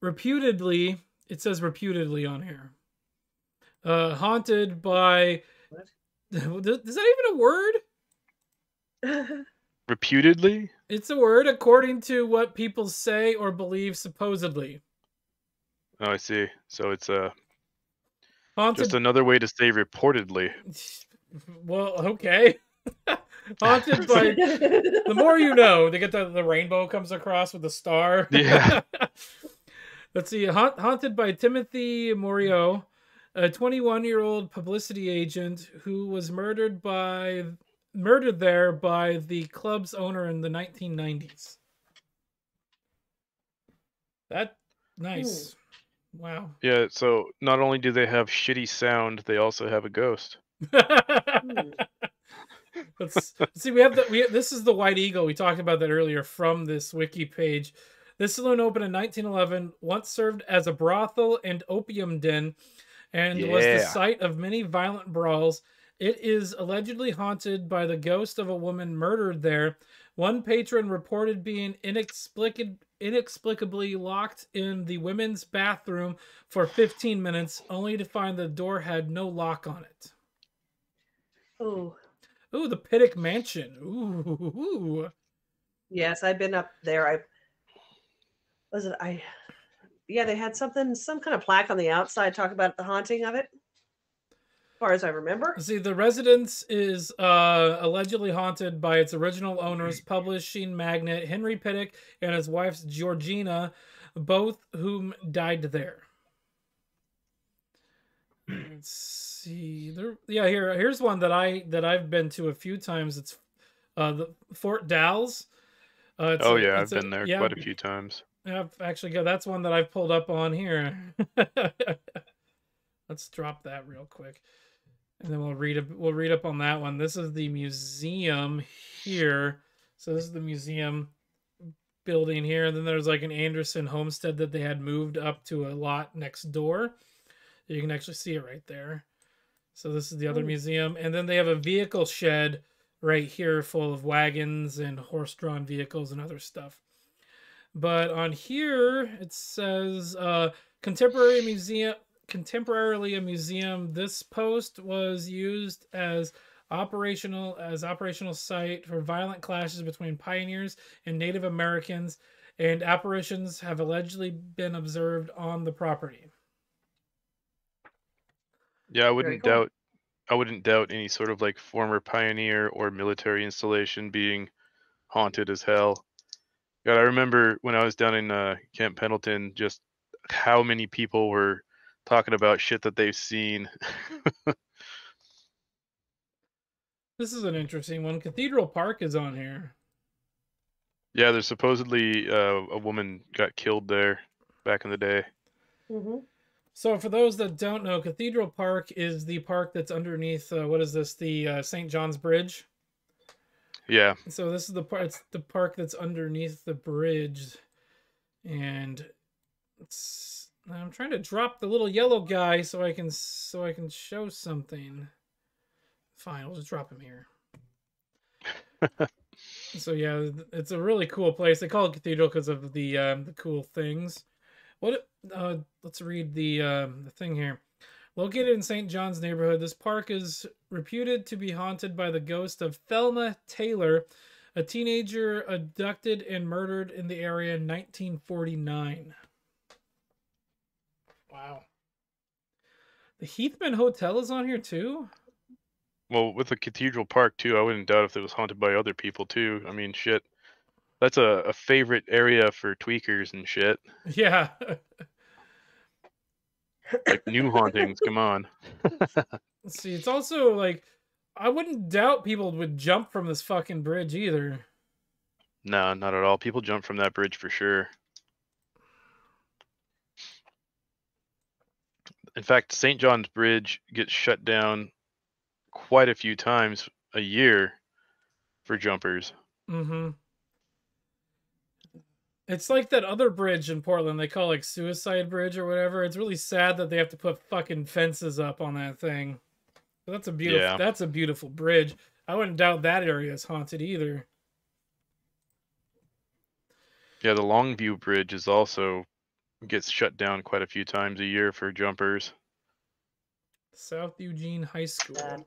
reputedly, it says reputedly on here. Haunted by... What? Is that even a word? Reputedly? It's a word according to what people say or believe supposedly. Oh, I see. So it's haunted... just another way to say reportedly. Well, okay. Haunted by... The more you know. They get the rainbow comes across with a star. Yeah. Let's see. Haunted by Timothy Morio, a 21-year-old publicity agent who was murdered there by the club's owner in the 1990s. That nice. Wow. Yeah, so not only do they have shitty sound, they also have a ghost. Let's see. This is the White Eagle. We talked about that earlier from this wiki page. This saloon opened in 1911, once served as a brothel and opium den, and was the site of many violent brawls. It is allegedly haunted by the ghost of a woman murdered there. One patron reported being inexplicably locked in the women's bathroom for 15 minutes, only to find the door had no lock on it. Oh. Ooh, the Pedic Mansion. Ooh. Yes, I've been up there. They had some kind of plaque on the outside talking about the haunting of it. As far as I remember. See, the residence is allegedly haunted by its original owners, publishing magnate Henry Pedic and his wife Georgina, both whom died there. Let's see. Here's one that I've been to a few times. It's the Fort Dalles. I've been there quite a few times. That's one that I've pulled up on here. Let's drop that real quick, and then we'll read up on that one. This is the museum here. So this is the museum building here, and then there's like an Anderson homestead that they had moved up to a lot next door. You can actually see it right there. So this is the other museum, and then they have a vehicle shed right here full of wagons and horse-drawn vehicles and other stuff. But on here it says contemporarily a museum. This post was used as operational site for violent clashes between pioneers and Native Americans, and apparitions have allegedly been observed on the property. Yeah, Very cool. I wouldn't doubt any sort of like former pioneer or military installation being haunted as hell. God, I remember when I was down in Camp Pendleton, just how many people were talking about shit that they've seen. This is an interesting one. Cathedral Park is on here. Yeah, there's supposedly a woman got killed there back in the day. Mm-hmm. So for those that don't know, Cathedral Park is the park that's underneath, what is this, the St. John's Bridge? Yeah. So this is the part. It's the park that's underneath the bridge, and I'm trying to drop the little yellow guy so I can show something. Fine, I'll just drop him here. So yeah, it's a really cool place. They call it Cathedral because of the cool things. Let's read the thing here. Located in St. John's neighborhood, this park is reputed to be haunted by the ghost of Thelma Taylor, a teenager abducted and murdered in the area in 1949. Wow. The Heathman Hotel is on here too? Well, with the Cathedral Park too, I wouldn't doubt if it was haunted by other people too. I mean, shit. That's a favorite area for tweakers and shit. Yeah. Like new hauntings, come on. Let's see, it's also like, I wouldn't doubt people would jump from this fucking bridge either. No, not at all. People jump from that bridge for sure. In fact, St. John's Bridge gets shut down quite a few times a year for jumpers. Mm-hmm. It's like that other bridge in Portland they call like Suicide Bridge or whatever. It's really sad that they have to put fucking fences up on that thing. But that's a beautiful bridge. I wouldn't doubt that area is haunted either. Yeah, the Longview Bridge is also gets shut down quite a few times a year for jumpers. South Eugene High School. Sad.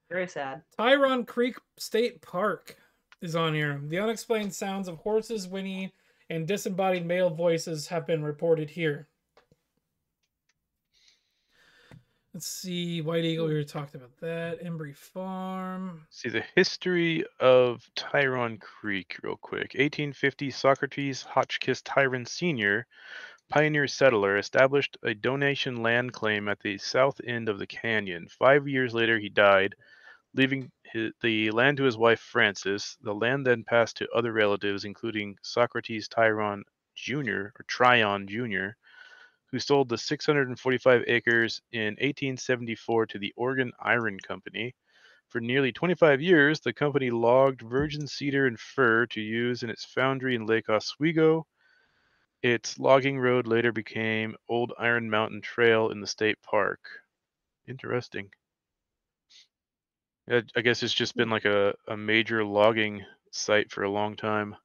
Very sad. Tyron Creek State Park is on here. The unexplained sounds of horses whinnying and disembodied male voices have been reported here. Let's see. White Eagle, we already talked about that. Embry Farm. See the history of Tyron Creek real quick. 1850, Socrates Hotchkiss Tyron Sr., pioneer settler, established a donation land claim at the south end of the canyon. 5 years later, he died, leaving the land to his wife Frances. The land then passed to other relatives, including Socrates Tryon Jr., who sold the 645 acres in 1874 to the Oregon Iron Company. For nearly 25 years, the company logged virgin cedar and fir to use in its foundry in Lake Oswego. Its logging road later became Old Iron Mountain Trail in the state park. Interesting. I guess it's just been like a major logging site for a long time.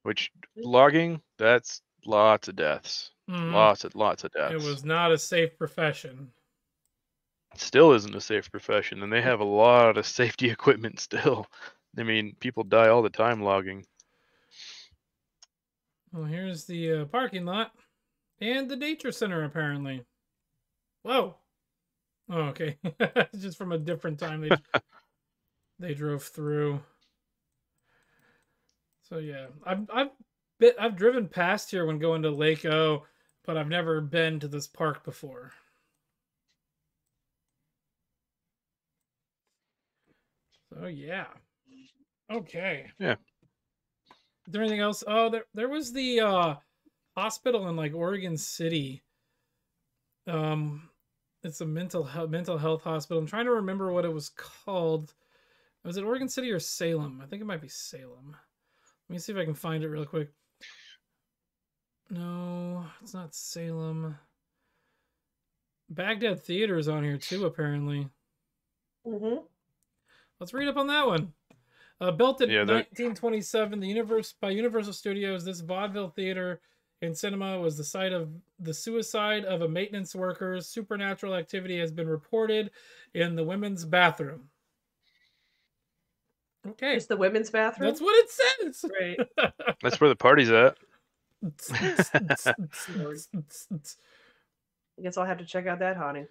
Which logging, that's lots of deaths. Mm-hmm. Lots of deaths. It was not a safe profession. It still isn't a safe profession, and they have a lot of safety equipment still. I mean, people die all the time logging. Well, here's the parking lot and the nature center, apparently. Whoa. Oh, okay. Just from a different time they drove through. So yeah, I've driven past here when going to Lake O, but I've never been to this park before. So yeah. Okay. Yeah. Is there anything else? Oh, there was the hospital in like Oregon City. It's a mental health hospital. I'm trying to remember what it was called. Was it Oregon City or Salem? I think it might be Salem. Let me see if I can find it real quick. No, it's not Salem. Baghdad Theater is on here too, apparently. Mm-hmm. Let's read up on that one. Built in Yeah, 1927, by Universal Studios, this vaudeville theater and cinema was the site of the suicide of a maintenance worker. Supernatural activity has been reported in the women's bathroom. Okay. Just the women's bathroom? That's what it says. Right. that's where the party's at. Lord. I guess I'll have to check out that haunting.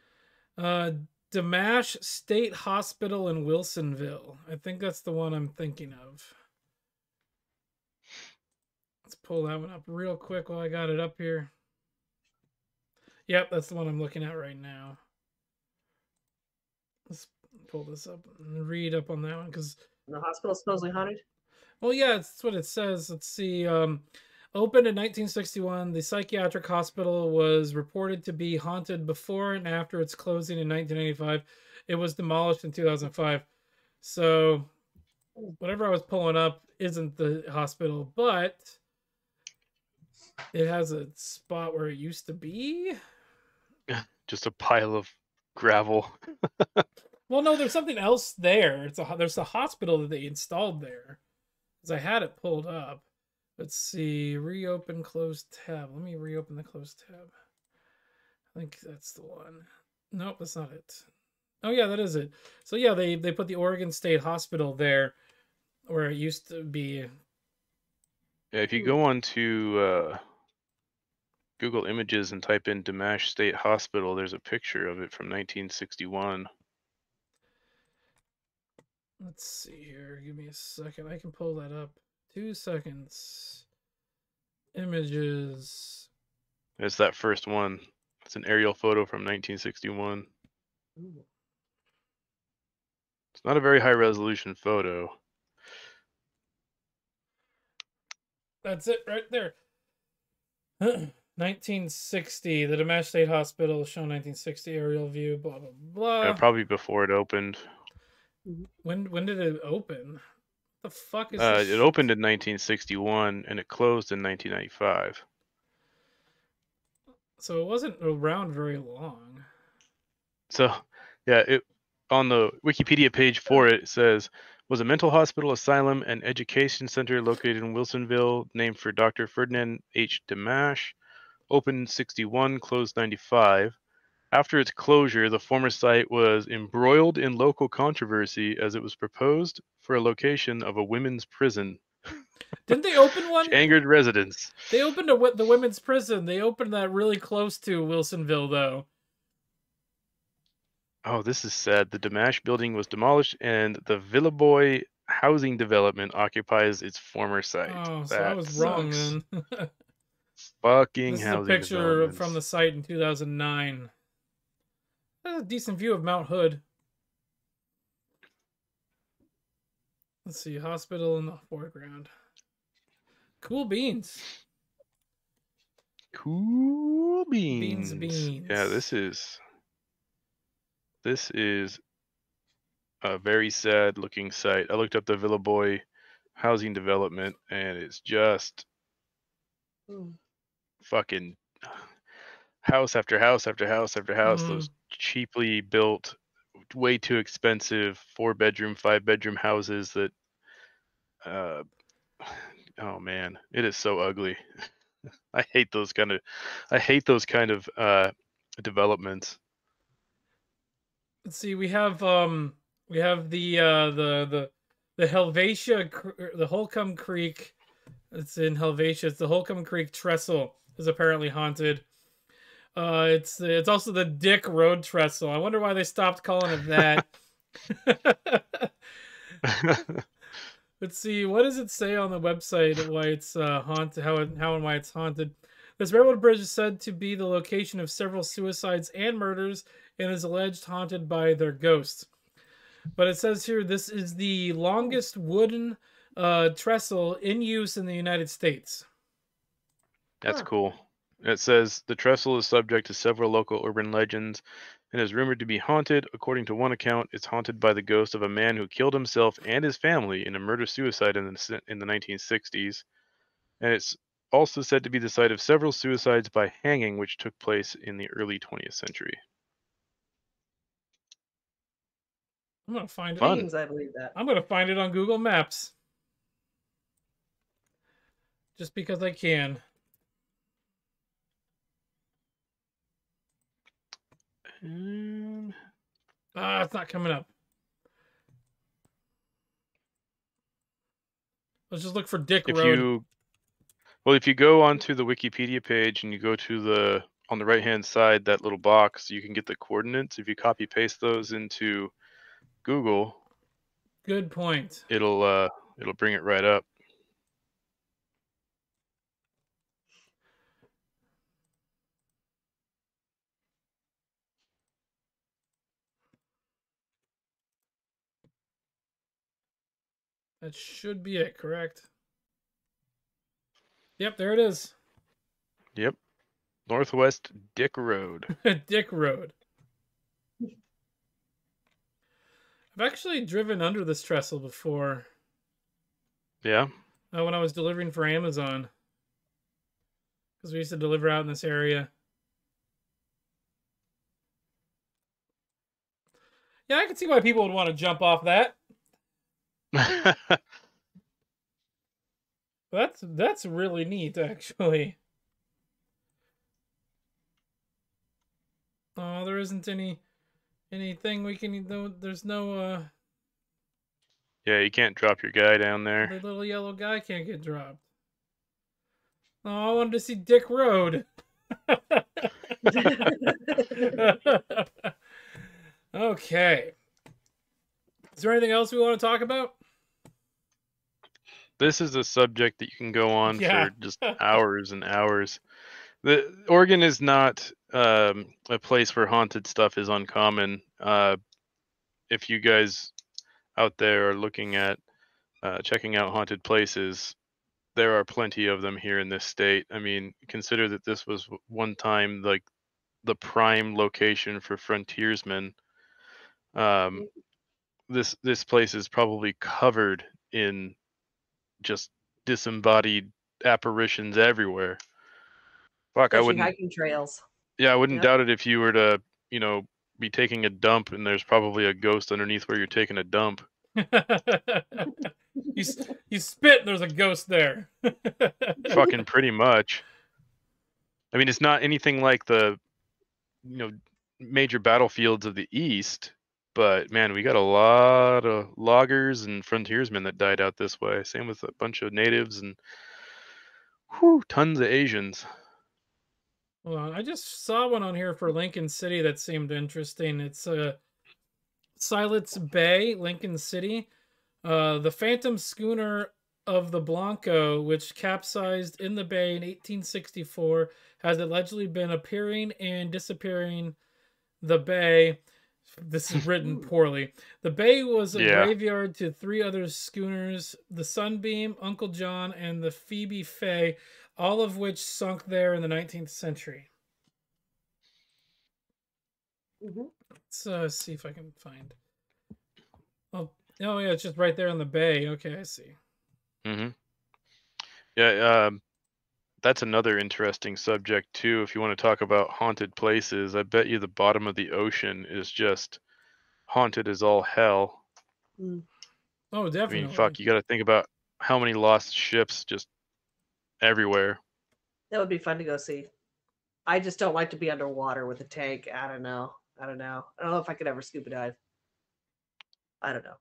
Damash State Hospital in Wilsonville. I think that's the one I'm thinking of. Let's pull that one up real quick while I got it up here. Yep, that's the one I'm looking at right now. Let's pull this up and read up on that one because The hospital is supposedly haunted? well, yeah, that's what it says. Let's see. Opened in 1961, the psychiatric hospital was reported to be haunted before and after its closing in 1985. It was demolished in 2005. So, whatever I was pulling up isn't the hospital, but it has a spot where it used to be. Just a pile of gravel. Well, no, there's something else there. There's a hospital that they installed there. Because I had it pulled up. Let's see. Reopen closed tab. Let me reopen the closed tab. I think that's the one. Nope, that's not it. Oh, yeah, that is it. So, yeah, they put the Oregon State Hospital there where it used to be. Yeah, if you go on to Google Images and type in Damash State Hospital, there's a picture of it from 1961. Let's see here. Give me a second. I can pull that up. 2 seconds. Images. It's that first one. It's an aerial photo from 1961. Ooh. It's not a very high resolution photo. That's it right there. 1960. The Damash State Hospital shown 1960 aerial view. Blah blah blah. Probably before it opened. When did it open? What the fuck is this? It opened in 1961 and it closed in 1995. So it wasn't around very long. So, yeah, it on the Wikipedia page for it says was a mental hospital, asylum, and education center located in Wilsonville, named for Dr. Ferdinand H. Damash. Opened 61, closed 95. After its closure, the former site was embroiled in local controversy as it was proposed for a location of a women's prison. Didn't they open one? Which angered residents. They opened the women's prison. They opened that really close to Wilsonville, though. Oh, this is sad. The Damash building was demolished and the Villaboy housing development occupies its former site. Oh, so I was wrong then. Fucking This is a housing picture developments. from the site in 2009. That's a decent view of Mount Hood. Let's see, hospital in the foreground. Cool beans. Cool beans. Beans. Yeah, this is a very sad looking site. I looked up the Villaboy housing development and it's just fucking house after house after house after house. Those cheaply built, way too expensive 4-bedroom, 5-bedroom houses that oh man, it is so ugly. I hate those kind of developments. Let's see, we have the Helvetia, the Hulcum Creek. It's in Helvetia. It's the Hulcum Creek Trestle is apparently haunted. It's also the Dick Road Trestle. I wonder why they stopped calling it that. Let's see, what does it say on the website why it's haunted? How and why it's haunted? This Redwood Bridge is said to be the location of several suicides and murders, and is alleged haunted by their ghosts. But it says here this is the longest wooden trestle in use in the United States. That's cool. It says the trestle is subject to several local urban legends and is rumored to be haunted. According to one account, it's haunted by the ghost of a man who killed himself and his family in a murder-suicide in the 1960s. And it's also said to be the site of several suicides by hanging, which took place in the early 20th century. I'm gonna find it. Fun. I believe that. I'm gonna find it on Google Maps. Just because I can. It's not coming up. Let's just look for Dick Road. If you go onto the Wikipedia page and you go to on the right hand side, that little box, you can get the coordinates. If you copy paste those into Google, good point. It'll bring it right up. That should be it, correct? Yep, there it is. Yep. Northwest Dick Road. Dick Road. I've actually driven under this trestle before. Yeah. When I was delivering for Amazon. Because we used to deliver out in this area. Yeah, I can see why people would want to jump off that. That's really neat, actually. Oh, there isn't anything we can. There's no. Yeah, you can't drop your guy down there. The little yellow guy can't get dropped. Oh, I wanted to see Dick Road. Okay. Is there anything else we want to talk about? This is a subject that you can go on for just hours and hours. Oregon is not a place where haunted stuff is uncommon. If you guys out there are looking at checking out haunted places, there are plenty of them here in this state. I mean, consider that this was one time like the prime location for frontiersmen. This place is probably covered in just disembodied apparitions everywhere. Fuck, especially I wouldn't hiking trails. Yeah, I wouldn't doubt it if you were to, be taking a dump and there's probably a ghost underneath where you're taking a dump. You spit, there's a ghost there. Fucking pretty much. I mean, it's not anything like the, major battlefields of the East, but man, we got a lot of loggers and frontiersmen that died out this way. Same with a bunch of natives and tons of Asians. Well, I just saw one on here for Lincoln City that seemed interesting. It's Silence Bay, Lincoln City. The Phantom schooner of the Blanco, which capsized in the bay in 1864, has allegedly been appearing and disappearing the bay. This is written poorly. The bay was a graveyard to 3 other schooners, the Sunbeam, Uncle John, and the Phoebe Fay, all of which sunk there in the 19th century. Let's see if I can find. Oh yeah, it's just right there on the bay. Okay, I see. Yeah, that's another interesting subject too. If you want to talk about haunted places, I bet you the bottom of the ocean is just haunted as all hell. Oh, definitely. I mean, fuck, you got to think about how many lost ships just everywhere. That would be fun to go see. I just don't like to be underwater with a tank. I don't know if I could ever scuba dive. I don't know.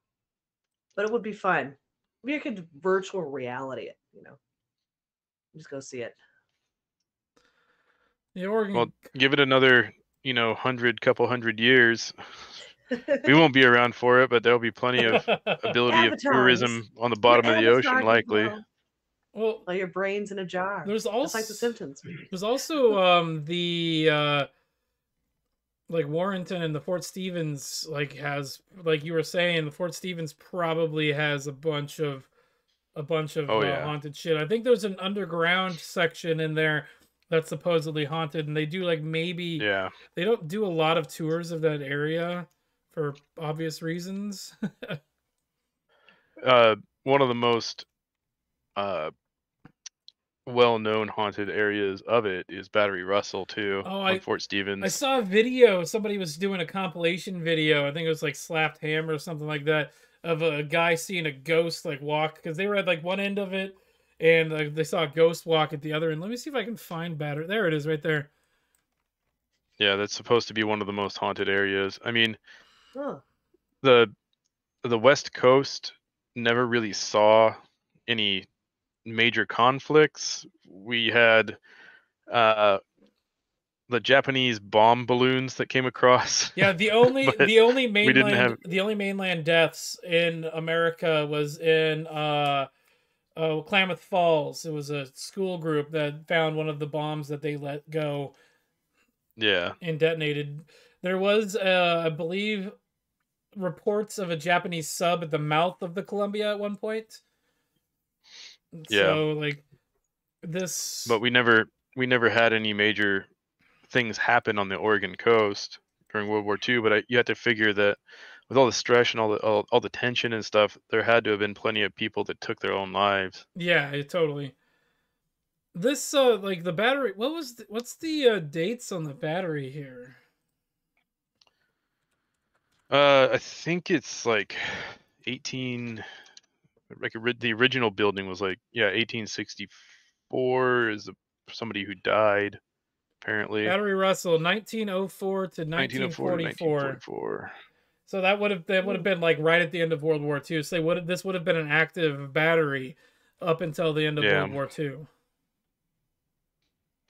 But it would be fun. Maybe I could virtual reality it, Just go see it. The Oregon. Well, give it another, couple hundred years. We won't be around for it, but there'll be plenty of ability of tourism on the bottom of the ocean, likely. Well, your brain's in a jar. There's also just like The Simpsons. There's also the like Warrenton and the Fort Stevens has, like you were saying, the Fort Stevens probably has a bunch of haunted shit. I think there's an underground section in there that's supposedly haunted, and they do they don't do a lot of tours of that area for obvious reasons. One of the most well-known haunted areas of it is Battery Russell too, Oh, on Fort I Stevens. saw a video. Somebody was doing a compilation video. I think it was like Slapped Ham or something like that, of a guy seeing a ghost like walk, because they were at like one end of it, and they saw a ghost walk at the other end. Let me see if I can find Battery. There it is, right there. Yeah, that's supposed to be one of the most haunted areas. I mean, Huh. the West Coast never really saw any major conflicts. We had the Japanese bomb balloons that came across. Yeah, the but only we didn't have mainland deaths in America was in Klamath Falls. It was a school group that found one of the bombs that they let go yeah. and detonated. There was, I believe, reports of a Japanese sub at the mouth of the Columbia at one point. Yeah. So like this, But we never had any major things happen on the Oregon coast during World War II. But you have to figure that with all the stress and all the tension and stuff, there had to have been plenty of people that took their own lives. yeah, totally. This like the battery. What's the dates on the battery here? I think it's like 18. Like the original building was like 1864 is somebody who died apparently. Battery Russell, 1904 to 1904 to 1944. 1944. So that would have been like right at the end of World War II. So this would have been an active battery up until the end of World War II.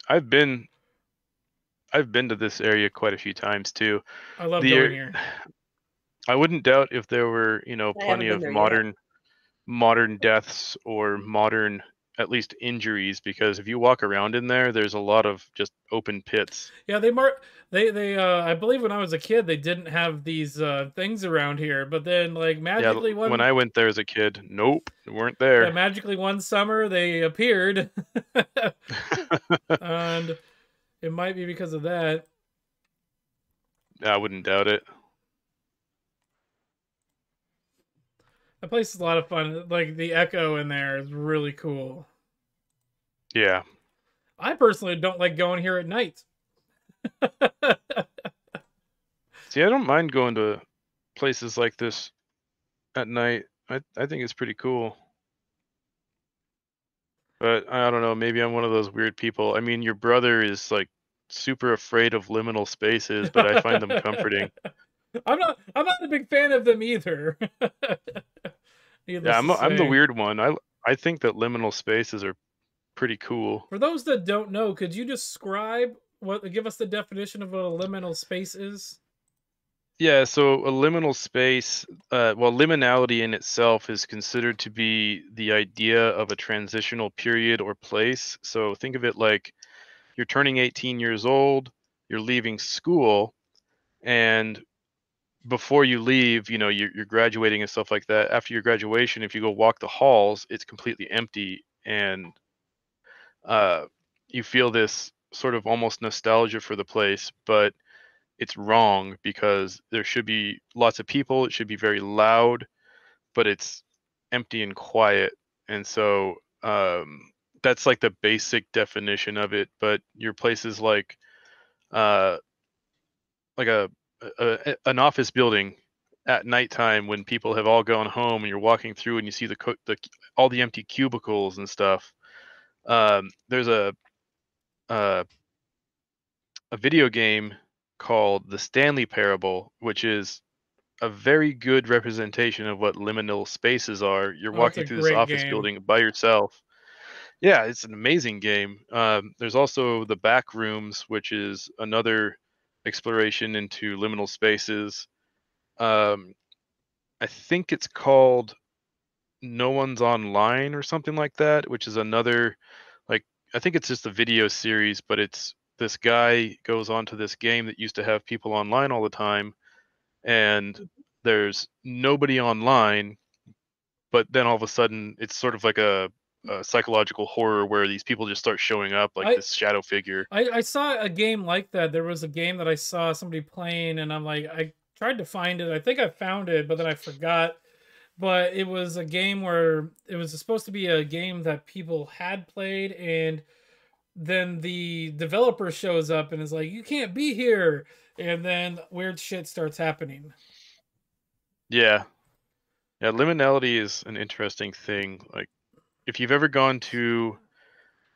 I've been to this area quite a few times too. I love going here. I wouldn't doubt if there were, plenty of modern deaths or modern at least injuries, because if you walk around in there, there's a lot of just open pits. Yeah, they I believe when I was a kid they didn't have these things around here, but then like magically when I went there as a kid, nope, they weren't there. Yeah, magically one summer they appeared. And it might be because of that. I wouldn't doubt it. That place is a lot of fun. Like the echo in there is really cool. Yeah. I personally don't like going here at night. See, I don't mind going to places like this at night. I think it's pretty cool. But I don't know, maybe I'm one of those weird people. I mean, your brother is like super afraid of liminal spaces, but I find them comforting. I'm not a big fan of them either. Yeah, I'm the weird one. I think that liminal spaces are pretty cool. For those that don't know, could you give us the definition of what a liminal space is? Yeah, so a liminal space, liminality in itself is considered to be the idea of a transitional period or place. So think of it like you're turning 18 years old, you're leaving school, and before you leave, you're graduating and stuff like that. After your graduation, if you go walk the halls, it's completely empty, and you feel this sort of almost nostalgia for the place, but it's wrong because there should be lots of people. It should be very loud, but it's empty and quiet. And so that's like the basic definition of it. But your places like an office building at nighttime when people have all gone home and you're walking through and you see all the empty cubicles and stuff. There's a video game called The Stanley Parable, which is a very good representation of what liminal spaces are. You're walking through this office building by yourself. Yeah, it's an amazing game. There's also the Back Rooms, which is another exploration into liminal spaces. I think it's called No One's Online or something like that, which is another, I think it's just a video series, but it's this guy goes on to this game that used to have people online all the time, and there's nobody online, but then all of a sudden it's sort of like a psychological horror where these people just start showing up like this shadow figure. I saw a game like that. There was a game that I saw somebody playing, and I'm like, I tried to find it. I think I found it, but then I forgot. but it was a game where it was supposed to be a game that people had played, and then the developer shows up and is like, "You can't be here," and then weird shit starts happening. Yeah. Yeah, liminality is an interesting thing. Like, if you've ever gone to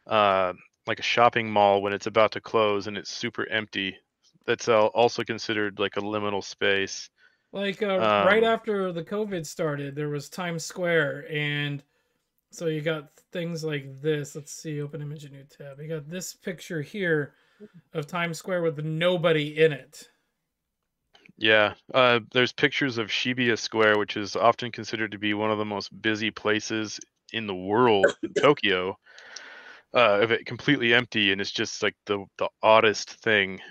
like a shopping mall when it's about to close and it's super empty, that's also considered like a liminal space. Like right after the COVID started, there was Times Square, and so you got things like this. Let's see, open image, a new tab. You got this picture here of Times Square with nobody in it. Yeah, there's pictures of Shibuya Square, which is often considered to be one of the most busy places in the world, in Tokyo, of it completely empty, and it's just like the oddest thing.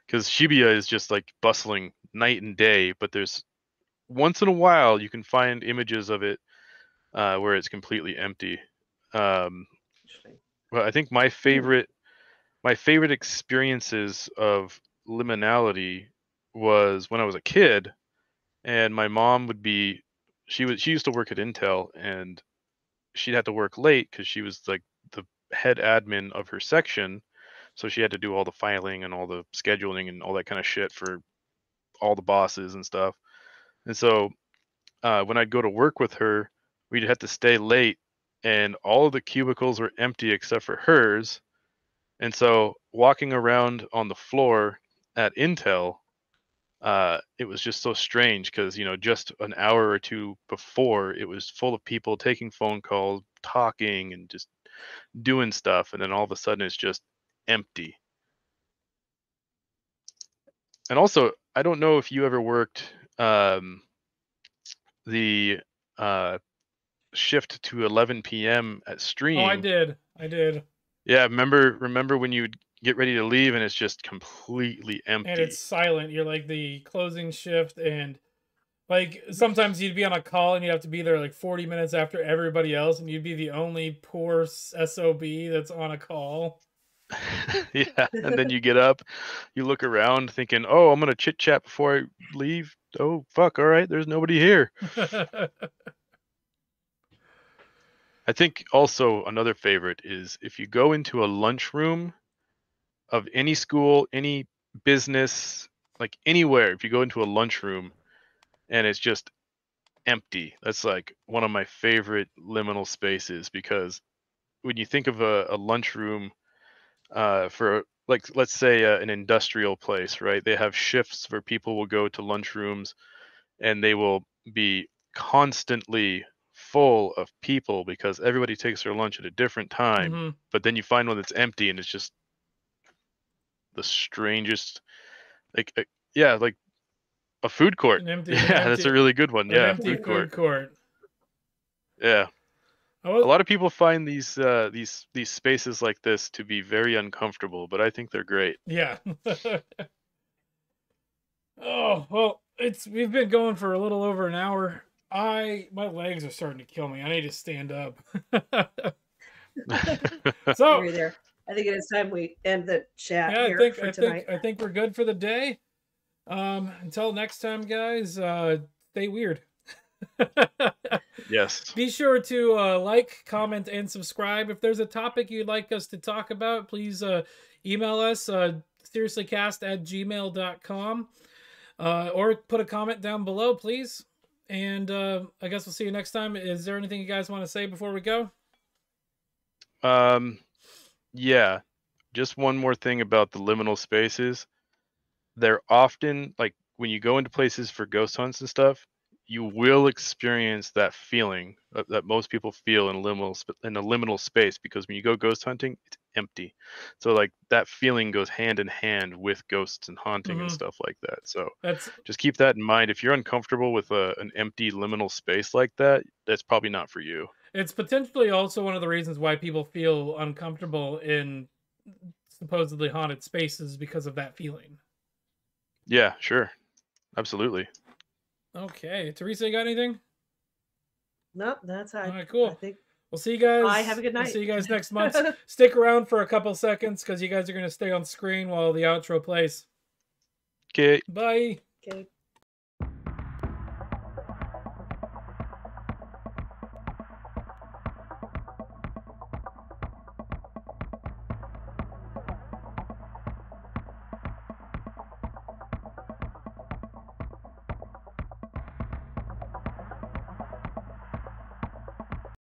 Because Shibuya is just like bustling night and day, but there's once in a while you can find images of it where it's completely empty. But I think my favorite experiences of liminality was when I was a kid, and my mom would be she used to work at Intel, and she'd have to work late because she was like the head admin of her section, so she had to do all the filing and all the scheduling and all that kind of shit for all the bosses and stuff. And so when I'd go to work with her, we'd have to stay late, and all of the cubicles were empty except for hers. And so walking around on the floor at Intel, it was just so strange because, you know, just an hour or two before, it was full of people taking phone calls, talking, and just doing stuff. And then all of a sudden, it's just empty. And also, I don't know if you ever worked the shift to 11 p.m. at Stream. Oh, I did. Yeah, remember when you'd get ready to leave and it's just completely empty. And it's silent. You're like the closing shift, and like sometimes you'd be on a call and you have to be there like 40 minutes after everybody else, and you'd be the only poor SOB that's on a call. Yeah, and then you get up, you look around thinking, "Oh, I'm gonna chit chat before I leave. Oh, fuck! All right, there's nobody here." I think also another favorite is if you go into a lunchroom of any school, any business, like anywhere, if you go into a lunchroom and it's just empty, that's like one of my favorite liminal spaces, because when you think of a lunchroom for, like, let's say an industrial place, right? They have shifts where people will go to lunchrooms and they will be constantly full of people because everybody takes their lunch at a different time. Mm-hmm. But then you find one that's empty and it's just the strangest, like like a food court. That's a really good one. Yeah, empty food court. Yeah. A lot of people find these spaces like this to be very uncomfortable, but I think they're great. Yeah. Oh, well, we've been going for a little over an hour. My legs are starting to kill me. I need to stand up. So there. I think it is time we end the chat yeah, here for tonight. I think we're good for the day. Until next time, guys, stay weird. Yes. Be sure to like, comment, and subscribe. If there's a topic you'd like us to talk about, please email us seriouslycast@gmail.com, or put a comment down below, please. And I guess we'll see you next time. Is there anything you guys want to say before we go? Yeah, just one more thing about the liminal spaces. They're often, like, when you go into places for ghost hunts and stuff, you will experience that feeling that most people feel in a liminal space, because when you go ghost hunting, it's empty. So like that feeling goes hand in hand with ghosts and haunting and stuff like that. So just keep that in mind. If you're uncomfortable with an empty liminal space like that, that's probably not for you. It's potentially also one of the reasons why people feel uncomfortable in supposedly haunted spaces, because of that feeling. Yeah, sure. Absolutely. Okay. Teresa, you got anything? Nope, that's all right, cool. I think we'll see you guys. Bye, have a good night. We'll see you guys next month. Stick around for a couple seconds because you guys are going to stay on screen while the outro plays. Okay. Bye. Okay.